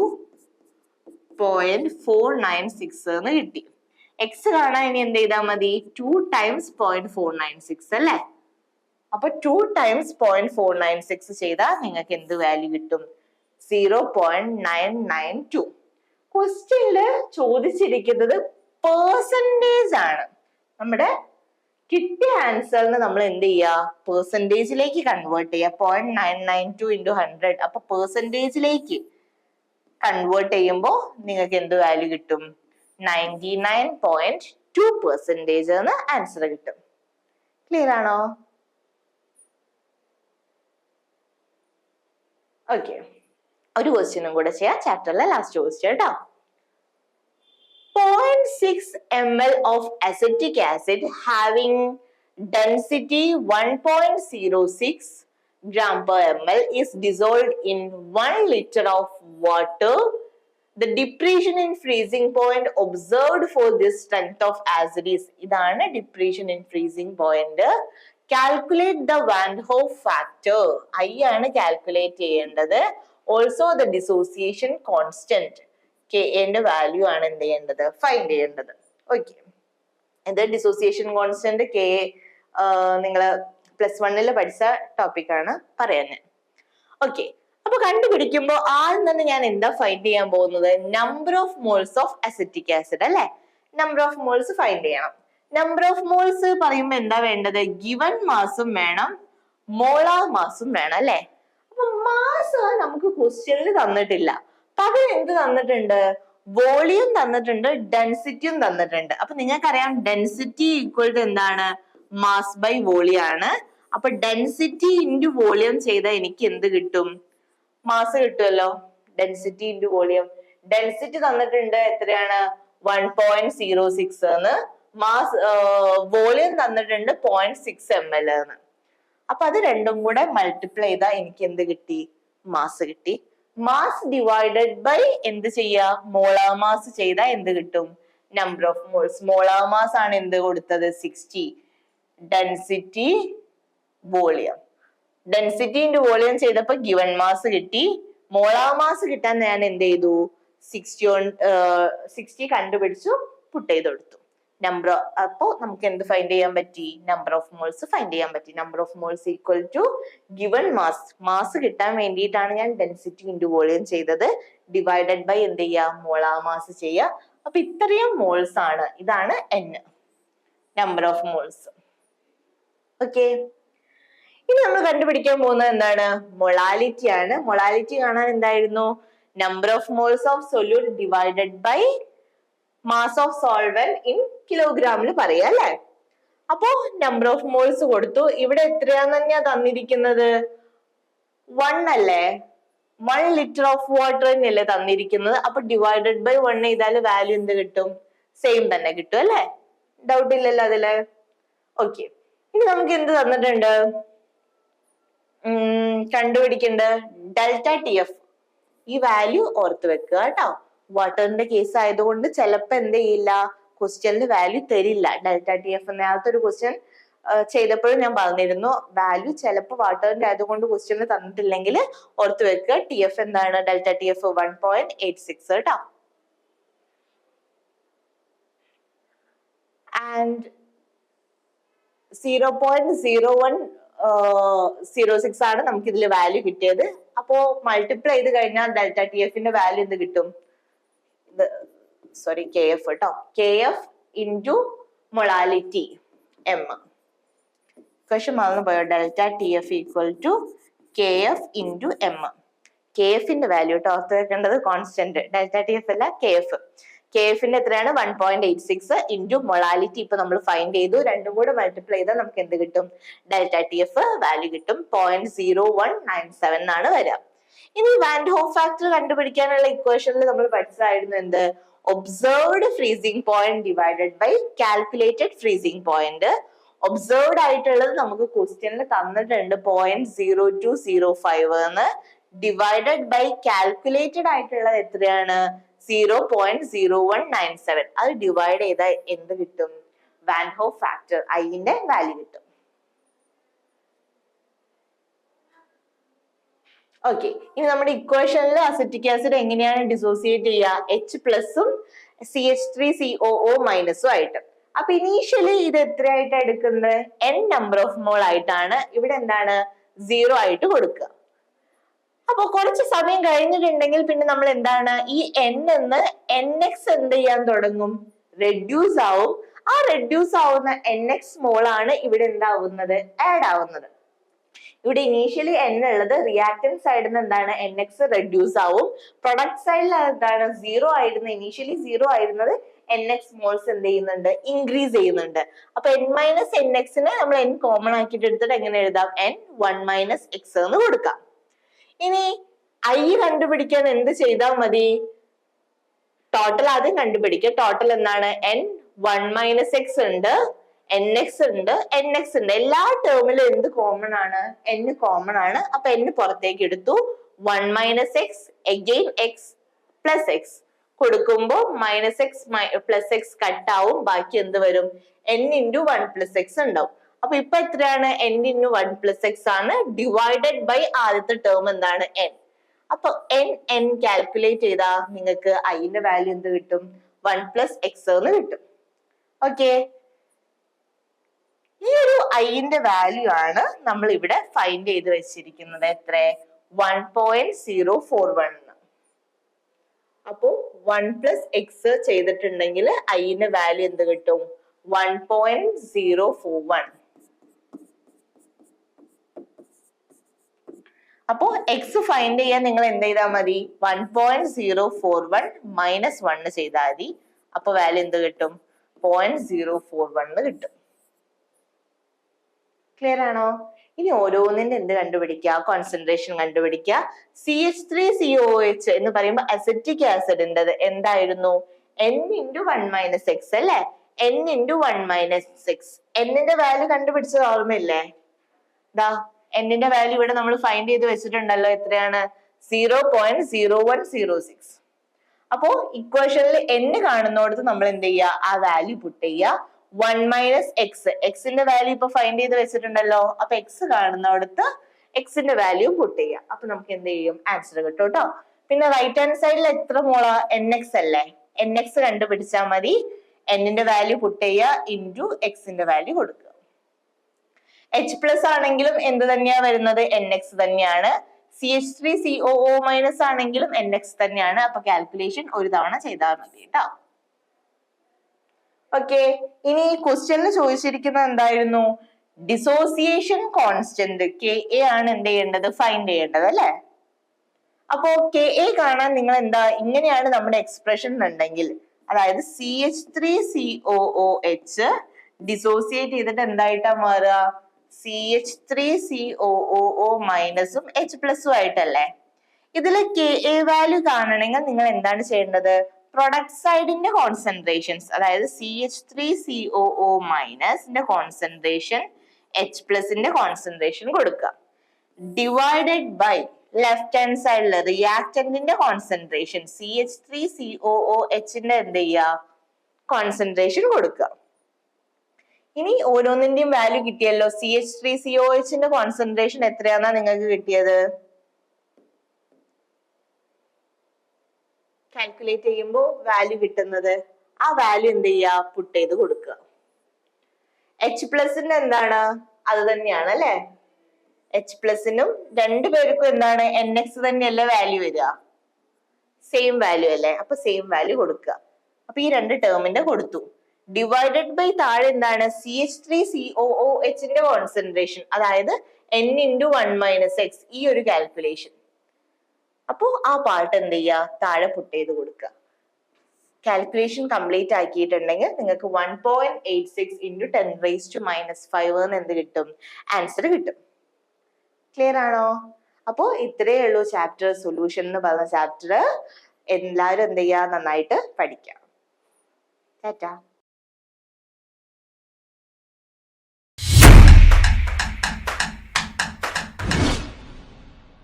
0.496 എന്ന് കിട്ടി. x കാണാൻ ഇനി എന്ത് ചെയ്താൽ മതി? 2 times 0.496 അല്ലേ? അപ്പൊ 2 times 0.496 ചെയ്താൽ നിങ്ങൾക്ക് എന്ത് വാല്യൂ കിട്ടും? 0.992. ക്വസ്റ്റ്യനില് ചോദിച്ചിരിക്കുന്നത് പെർസെന്റേജ് ആണ്. നമ്മുടെ കിട്ടിയ ആൻസറിന് നമ്മൾ എന്ത് ചെയ്യുക? പെർസെന്റേജിലേക്ക് കൺവേർട്ട് ചെയ്യുക. 0.992 × 100. അപ്പൊ പെർസെന്റേജിലേക്ക് കൺവേർട്ട് ചെയ്യുമ്പോൾ നിങ്ങൾക്ക് എന്ത് വാല്യൂ കിട്ടും? 99.2% എന്ന് ആൻസർ കിട്ടും. ക്ലിയർ ആണോ? ഓക്കെ, ഒരു ക്വസ്റ്റ്യനും കൂടെ ചെയ്യാം. ചാപ്റ്ററിലെ ലാസ്റ്റ് ക്വസ്റ്റ്യൻ കേട്ടോ. 0.6 ml of acetic acid having density 1.06 gram per ml is dissolved in 1 liter of water. The depletion in freezing point observed for this strength of acid is, ഇതാണ് depletion in freezing point. Calculate the Van Hoff factor. I ആണ് calculate ചെയ്യേണ്ടത്. Also the dissociation constant. K ന്റെ value ആണ് എന്ത് ചെയ്യേണ്ടത്? Find ചെയ്യേണ്ടത്. Okay, ഇത് dissociation constant K നിങ്ങൾ +1 പഠിച്ച ടോപ്പിക് ആണ് പറയാൻ ഞാൻ. ഓക്കെ, അപ്പൊ കണ്ടുപിടിക്കുമ്പോ ആദ്യം തന്നെ ഞാൻ എന്താ ഫൈൻഡ് ചെയ്യാൻ പോകുന്നത്? Number of moles of acetic acid അല്ലെ? നമ്പർ ഓഫ് മോൾസ് ഫൈൻഡ് ചെയ്യണം. നമ്പർ ഓഫ് മോൾസ് പറയുമ്പോ എന്താ വേണ്ടത്? ഗിവൺ മാസും വേണം, മോളാർ മാസും വേണം അല്ലെ. അപ്പൊ മാസ് നമുക്ക് ക്വസ്റ്റ്യനിൽ തന്നിട്ടില്ല, പകരം എന്ത് തന്നിട്ടുണ്ട്? വോളിയം തന്നിട്ടുണ്ട്, ഡെൻസിറ്റിയും തന്നിട്ടുണ്ട്. അപ്പൊ നിങ്ങൾക്കറിയാം ഡെൻസിറ്റി ഈക്വൽ ടു എന്താണ്? മാസ് ബൈ വോളിയം ആണ്. അപ്പൊ ഡെൻസിറ്റി ഇൻറ്റു വോളിയം ചെയ്താൽ എനിക്ക് എന്ത് കിട്ടും? മാസ് കിട്ടുമല്ലോ. Density into volume. ഡെൻസിറ്റി തന്നിട്ടുണ്ട് എത്രയാണ്? 1.06 എന്ന്. മാസ് വോളിയം തന്നിട്ടുണ്ട് 0.6 ml എന്ന്. അപ്പൊ അത് രണ്ടും കൂടെ മൾട്ടിപ്ലൈ ചെയ്താൽ എനിക്ക് എന്ത് കിട്ടി? മാസ് കിട്ടി. മാസ് ഡിവൈഡഡ് ബൈ എന്ത് ചെയ്യാ? മോളാർ മാസ് ചെയ്താൽ എന്ത് കിട്ടും? Number of moles. Molar mass ആണ് എന്ത് കൊടുത്തത്? 60. Density volume. Density into volume ചെയ്തപ്പോ ഗിവൺ മാസ് കിട്ടി. മോളാർ മാസ് കിട്ടാൻ ഞാൻ എന്ത് ചെയ്തു? 60 കണ്ടുപിടിച്ചു, പുട്ട് ചെയ്ത് കൊടുത്തു. നമ്പർ, അപ്പോ നമുക്ക് എന്ത് ഫൈൻഡ് ചെയ്യാൻ പറ്റി? നമ്പർ ഓഫ് മോൾസ് ഫൈൻഡ് ചെയ്യാൻ പറ്റി. Number of moles equal to given mass. Mass കിട്ടാൻ വേണ്ടിയിട്ടാണ് ഞാൻ ഡെൻസിറ്റി ഇൻറ്റു വോളിയം ചെയ്തത്. ഡിവൈഡഡ് ബൈ എന്ത് ചെയ്യാം? മോളാർ മാസ് ചെയ്യുക. അപ്പൊ ഇത്രയും മോൾസ് ആണ്. ഇതാണ് N, number of moles. Okay, ഇനി നമ്മൾ കണ്ടുപിടിക്കാൻ പോകുന്നത് എന്താണ്? മൊളാലിറ്റി ആണ്. മൊളാലിറ്റി കാണാൻ എന്തായിരുന്നു? Number of moles of solute divided by mass of solvent in കിലോഗ്രാമിൽ പറയാ അല്ലെ. അപ്പോ നമ്പർ ഓഫ് മോൾസ് കൊടുത്തു. ഇവിടെ എത്രയാന്ന് തന്നെയാ തന്നിരിക്കുന്നത്? 1 അല്ലേ? 1 ലിറ്റർ ഓഫ് വാട്ടർ തന്നെയല്ലേ തന്നിരിക്കുന്നത്. അപ്പൊ ഡിവൈഡഡ് ബൈ 1 ചെയ്താൽ വാല്യൂ എന്ത് കിട്ടും? സെയിം തന്നെ കിട്ടും അല്ലെ. ഡൗട്ട് ഇല്ലല്ലോ അതില്. ഓക്കെ, ഇനി നമുക്ക് എന്ത് തന്നിട്ടുണ്ട്? കണ്ടുപിടിക്കേണ്ടത് ഡെൽറ്റ ടി എഫ്. ഈ വാല്യൂ ഓർത്ത് വെക്കുക കേട്ടോ. വാട്ടറിന്റെ കേസ് ആയതുകൊണ്ട് ചിലപ്പോ എന്ത് ചെയ്യില്ല, ക്വസ്റ്റ്യനിൽ വാല്യൂ തരില്ല. ഡെൽറ്റ ടി എഫ് നേരത്തെ ഒരു ക്വസ്റ്റ്യൻ ചെയ്തപ്പോഴും ഞാൻ പറഞ്ഞിരുന്നു, വാല്യൂ ചിലപ്പോൾ വാട്ടറിന്റെ ആയതുകൊണ്ട് ക്വസ്റ്റ്യനിൽ തന്നിട്ടില്ലെങ്കിൽ ഓർത്ത് വെക്കുക. ടി എഫ് എന്താണ്? ഡെൽറ്റ ടി എഫ് 1.86 കേട്ടോ. ആൻഡ് 0.0106 ആണ് നമുക്ക് ഇതിൽ വാല്യൂ കിട്ടിയത്. അപ്പോ മൾട്ടിപ്ലൈ ചെയ്ത് കഴിഞ്ഞാൽ ഡെൽറ്റ ടി എഫിന്റെ വാല്യൂ എന്ത് കിട്ടും? സോറി, കെ എഫ് കേട്ടോ. K F into molality m. Question മറന്നു പോയോ? Delta T F equal to K F into m. കെ എഫിന്റെ വാല്യൂ കേട്ടോ ഓർത്ത് വെക്കേണ്ടത് കോൺസ്റ്റന്റ്. ഡെൽറ്റ ടി എഫ് അല്ല, കെ എഫ്. കെ എഫിന്റെ എത്രയാണ്? 1.86 ഇൻറ്റു മൊളാലിറ്റി. ഇപ്പൊ നമ്മൾ ഫൈൻഡ് ചെയ്തു. രണ്ടും കൂടെ മൾട്ടിപ്ലൈ ചെയ്താൽ നമുക്ക് എന്ത് കിട്ടും? ഡെൽറ്റ ടി എഫ് വാല്യൂ കിട്ടും. 0.0197 എന്നാണ് വരിക. ഇനി വാൻ ഹോഫ് ഫാക്ടർ കണ്ടുപിടിക്കാനുള്ള ഇക്വേഷനിൽ നമ്മൾ പഠിച്ചതായിരുന്നു എന്ത്? Observed freezing point divided by calculated freezing point. Observed ആയിട്ടുള്ളത് നമുക്ക് ക്വസ്റ്റ്യനിൽ തന്നിട്ടുണ്ട് 0.0205 എന്ന്. ഡിവൈഡഡ് ബൈ കാൽക്കുലേറ്റഡ് ആയിട്ടുള്ളത് എത്രയാണ്? 0.0197. അത് ഡിവൈഡ് ചെയ്താൽ എന്ത് കിട്ടും? വാൻ ഹോഫ് ഫാക്ടർ ഐന്റെ വാല്യൂ കിട്ടും. ഓക്കെ, ഇനി നമ്മുടെ ഇക്വേഷനിൽ അസറ്റിക് ആസിഡ് എങ്ങനെയാണ് ഡിസോസിയേറ്റ് ചെയ്യുക? H പ്ലസും CH3COO മൈനസും ആയിട്ട്. അപ്പൊ ഇനീഷ്യലി ഇത് എത്രയായിട്ട് എടുക്കുന്നത്? N നമ്പർ ഓഫ് മോൾ ആയിട്ടാണ്. ഇവിടെ എന്താണ്? 0 ആയിട്ട് കൊടുക്കുക. അപ്പൊ കുറച്ച് സമയം കഴിഞ്ഞിട്ടുണ്ടെങ്കിൽ പിന്നെ നമ്മൾ എന്താണ്? ഈ N എന്ന് NX എന്ത് ചെയ്യാൻ തുടങ്ങും? റെഡ്യൂസ് ആവും. ആ റെഡ്യൂസ് ആവുന്ന NX മോൾ ആണ് ഇവിടെ എന്താവുന്നത്? ആഡ് ആവുന്നത്. ഇവിടെ ഇനീഷ്യലി N ഉള്ളത്, റിയാക്ടന്റ് സൈഡിൽ നിന്ന് എന്താണ്? NX റെഡ്യൂസ് ആവും. പ്രൊഡക്റ്റ് സൈഡിൽ എന്താണ്? 0 ആയിരുന്നു. ഇനീഷ്യലി 0 ആയിരുന്നത് NX മോൾസ് എന്ത് ചെയ്യുന്നുണ്ട്? ഇൻക്രീസ് ചെയ്യുന്നുണ്ട്. അപ്പൊ N-NX നമ്മൾ N കോമൺ ആക്കിയിട്ട് എടുത്തിട്ട് എങ്ങനെ എഴുതാം? N1-X എന്ന് കൊടുക്കാം. ഇനി I കണ്ടുപിടിക്കാൻ എന്ത് ചെയ്താൽ മതി? ടോട്ടൽ ആദ്യം കണ്ടുപിടിക്കുക. ടോട്ടൽ എന്താണ്? N1-X ഉണ്ട്, NX ഉണ്ട്, NX ഉണ്ട്. എല്ലാ ടേമിലും എന്ത് കോമൺ ആണ്? N കോമൺ ആണ്. അപ്പൊ N പുറത്തേക്ക് എടുത്തു. 1-X again X plus X കൊടുക്കുമ്പോ -X plus X കട്ട് ആവും. ബാക്കി എന്ത് വരും? N into 1 plus X ഉണ്ടാവും. അപ്പൊ ഇപ്പൊ എത്രയാണ്? N into 1 plus X ആണ്. ഡിവൈഡഡ് ബൈ ആദ്യത്തെ ടേം എന്താണ്? N. അപ്പൊ N കാൽക്കുലേറ്റ് ചെയ്താൽ നിങ്ങൾക്ക് ഐന്റെ വാല്യൂ എന്ത് കിട്ടും? 1 plus X എന്ന് കിട്ടും. ഓക്കെ, ഈ ഒരു ഐന്റെ വാല്യൂ ആണ് നമ്മൾ ഇവിടെ ഫൈൻഡ് ചെയ്ത് വെച്ചിരിക്കുന്നത്. എത്ര? 1.041. അപ്പോ 1 plus X ചെയ്തിട്ടുണ്ടെങ്കിൽ ഐന്റെ വാല്യൂ എന്ത് കിട്ടും? 1.041. അപ്പോ എക്സ് ഫൈൻഡ് ചെയ്യാൻ നിങ്ങൾ എന്ത് ചെയ്താൽ മതി? 1.041 മൈനസ് 1 ചെയ്താൽ മതി. അപ്പൊ വാല്യൂ എന്ത് കിട്ടും? 0.041 കിട്ടും. ക്ലിയർ ആണോ? ഇനി ഓരോന്നിന്റെ എന്ത് കണ്ടുപിടിക്കുക? കോൺസെൻട്രേഷൻ കണ്ടുപിടിക്കുക. CH3COOH എന്ന് പറയുമ്പോൾ അസറ്റിക് ആസിഡിന്റെ എന്തായിരുന്നു? N×1 - x അല്ലെ? N×1 - x. എന്നിന്റെ വാല്യൂ കണ്ടുപിടിച്ചത് ഓർമ്മയില്ലേ? ദാ എന്നിന്റെ വാല്യൂ ഇവിടെ നമ്മൾ ഫൈൻഡ് ചെയ്ത് വെച്ചിട്ടുണ്ടല്ലോ. എത്രയാണ്? 0.0106. അപ്പോ ഇക്വേഷനിൽ n കാണുന്നോടത്ത് നമ്മൾ എന്ത് ചെയ്യുക? ആ വാല്യൂ പുട്ട് ചെയ്യുക. 1 - x. എക്സിന്റെ വാല്യൂ ഇപ്പൊ ഫൈൻഡ് ചെയ്ത് വെച്ചിട്ടുണ്ടല്ലോ. അപ്പൊ എക്സ് കാണുന്നോടത്ത് എക്സിന്റെ വാല്യൂ പുട്ട് ചെയ്യുക. അപ്പൊ നമുക്ക് എന്ത് ചെയ്യും? ആൻസർ കിട്ടും കേട്ടോ. പിന്നെ റൈറ്റ് ഹാൻഡ് സൈഡിൽ എത്ര മോളാ? nx അല്ലേ? nx കണ്ടുപിടിച്ചാൽ മതി. എന്നിന്റെ വാല്യൂ പുട്ട് ചെയ്യുക ഇൻറ്റു എക്സിന്റെ വാല്യൂ കൊടുക്കുക. H+ ആണെങ്കിലും എന്ത് തന്നെയാ വരുന്നത്? nx തന്നെയാണ്. CH3COO- ആണെങ്കിലും nx തന്നെയാണ്. അപ്പൊ കാൽക്കുലേഷൻ ഒരു തവണ ചെയ്താൽ മതി കേട്ടോ. ഓക്കെ, ഇനി ക്വസ്റ്റ്യനിൽ ചോദിച്ചിരിക്കുന്നത് എന്തായിരുന്നു? ഡിസോസിയേഷൻ കോൺസ്റ്റന്റ് Ka ആണ് എന്ത് ചെയ്യേണ്ടത്? ഫൈൻഡ് ചെയ്യേണ്ടത് അല്ലെ? അപ്പോ Ka കാണാൻ നിങ്ങൾ എന്താ, ഇങ്ങനെയാണ് നമ്മുടെ എക്സ്പ്രഷൻ ഉണ്ടെങ്കിൽ, അതായത് CH3COOH ഡിസോസിയേറ്റ് ചെയ്തിട്ട് എന്തായിട്ടാ മാറുക? CH3COOO- H+ ആയിട്ടല്ലേ? ഇതില് Ka വാല്യൂ കാണണമെങ്കിൽ നിങ്ങൾ എന്താണ് ചെയ്യേണ്ടത്? പ്രൊഡക്റ്റ് സൈഡിന്റെ കോൺസെൻട്രേഷൻസ്, അതായത് CH3COO- കോൺസെൻട്രേഷൻ H+ന്റെ കോൺസെൻട്രേഷൻ കൊടുക്കുക. ഡിവൈഡഡ് ബൈ ലെഫ്റ്റ് ഹാൻഡ് സൈഡിൽ റിയാക്ടന്റിന്റെ കോൺസെൻട്രേഷൻ CH3COOH എന്ത് ചെയ്യുക? കോൺസെൻട്രേഷൻ കൊടുക്കുക. ഇനി ഓരോന്നിന്റെയും വാല്യൂ കിട്ടിയല്ലോ. CH3COOH കോൺസെൻട്രേഷൻ എത്രയാണെന്നാ നിങ്ങൾക്ക് കിട്ടിയത്? കാൽക്കുലേറ്റ് ചെയ്യുമ്പോൾ വാല്യൂ കിട്ടുന്നത്, ആ വാല്യൂ എന്ത് ചെയ്യുക? പുട്ട് ചെയ്ത് കൊടുക്കുക. H+ എന്താണ്? അത് തന്നെയാണ് അല്ലെ? H+നും രണ്ടുപേർക്കും എന്താണ്? nx തന്നെയല്ലേ വാല്യൂ വരിക? സെയിം വാല്യൂ അല്ലേ? അപ്പൊ സെയിം വാല്യൂ കൊടുക്കുക. അപ്പൊ ഈ രണ്ട് ടേമിന്റെ കൊടുത്തു. ഡിവൈഡഡ് ബൈ താഴെ എന്താണ്? CH3COOH കോൺസെൻട്രേഷൻ, അതായത് N×1 - x, ഈ ഒരു കാൽക്കുലേഷൻ. അപ്പോ ആ പാർട്ട് എന്ത് ചെയ്യുക? താഴെ പുട്ട് ചെയ്ത് കൊടുക്കുക. കാൽക്കുലേഷൻ കംപ്ലീറ്റ് ആക്കിയിട്ടുണ്ടെങ്കിൽ നിങ്ങൾക്ക് 1.86 × 10⁻⁻5 എന്ന് എന്ത് കിട്ടും? ആൻസർ കിട്ടും. ക്ലിയർ ആണോ? അപ്പോ ഇത്രയേ ഉള്ളൂ ചാപ്റ്റർ സൊല്യൂഷൻ എന്ന് പറഞ്ഞ ചാപ്റ്റർ. എല്ലാവരും എന്ത് ചെയ്യുക? നന്നായിട്ട് പഠിക്കാം. ടാറ്റാ.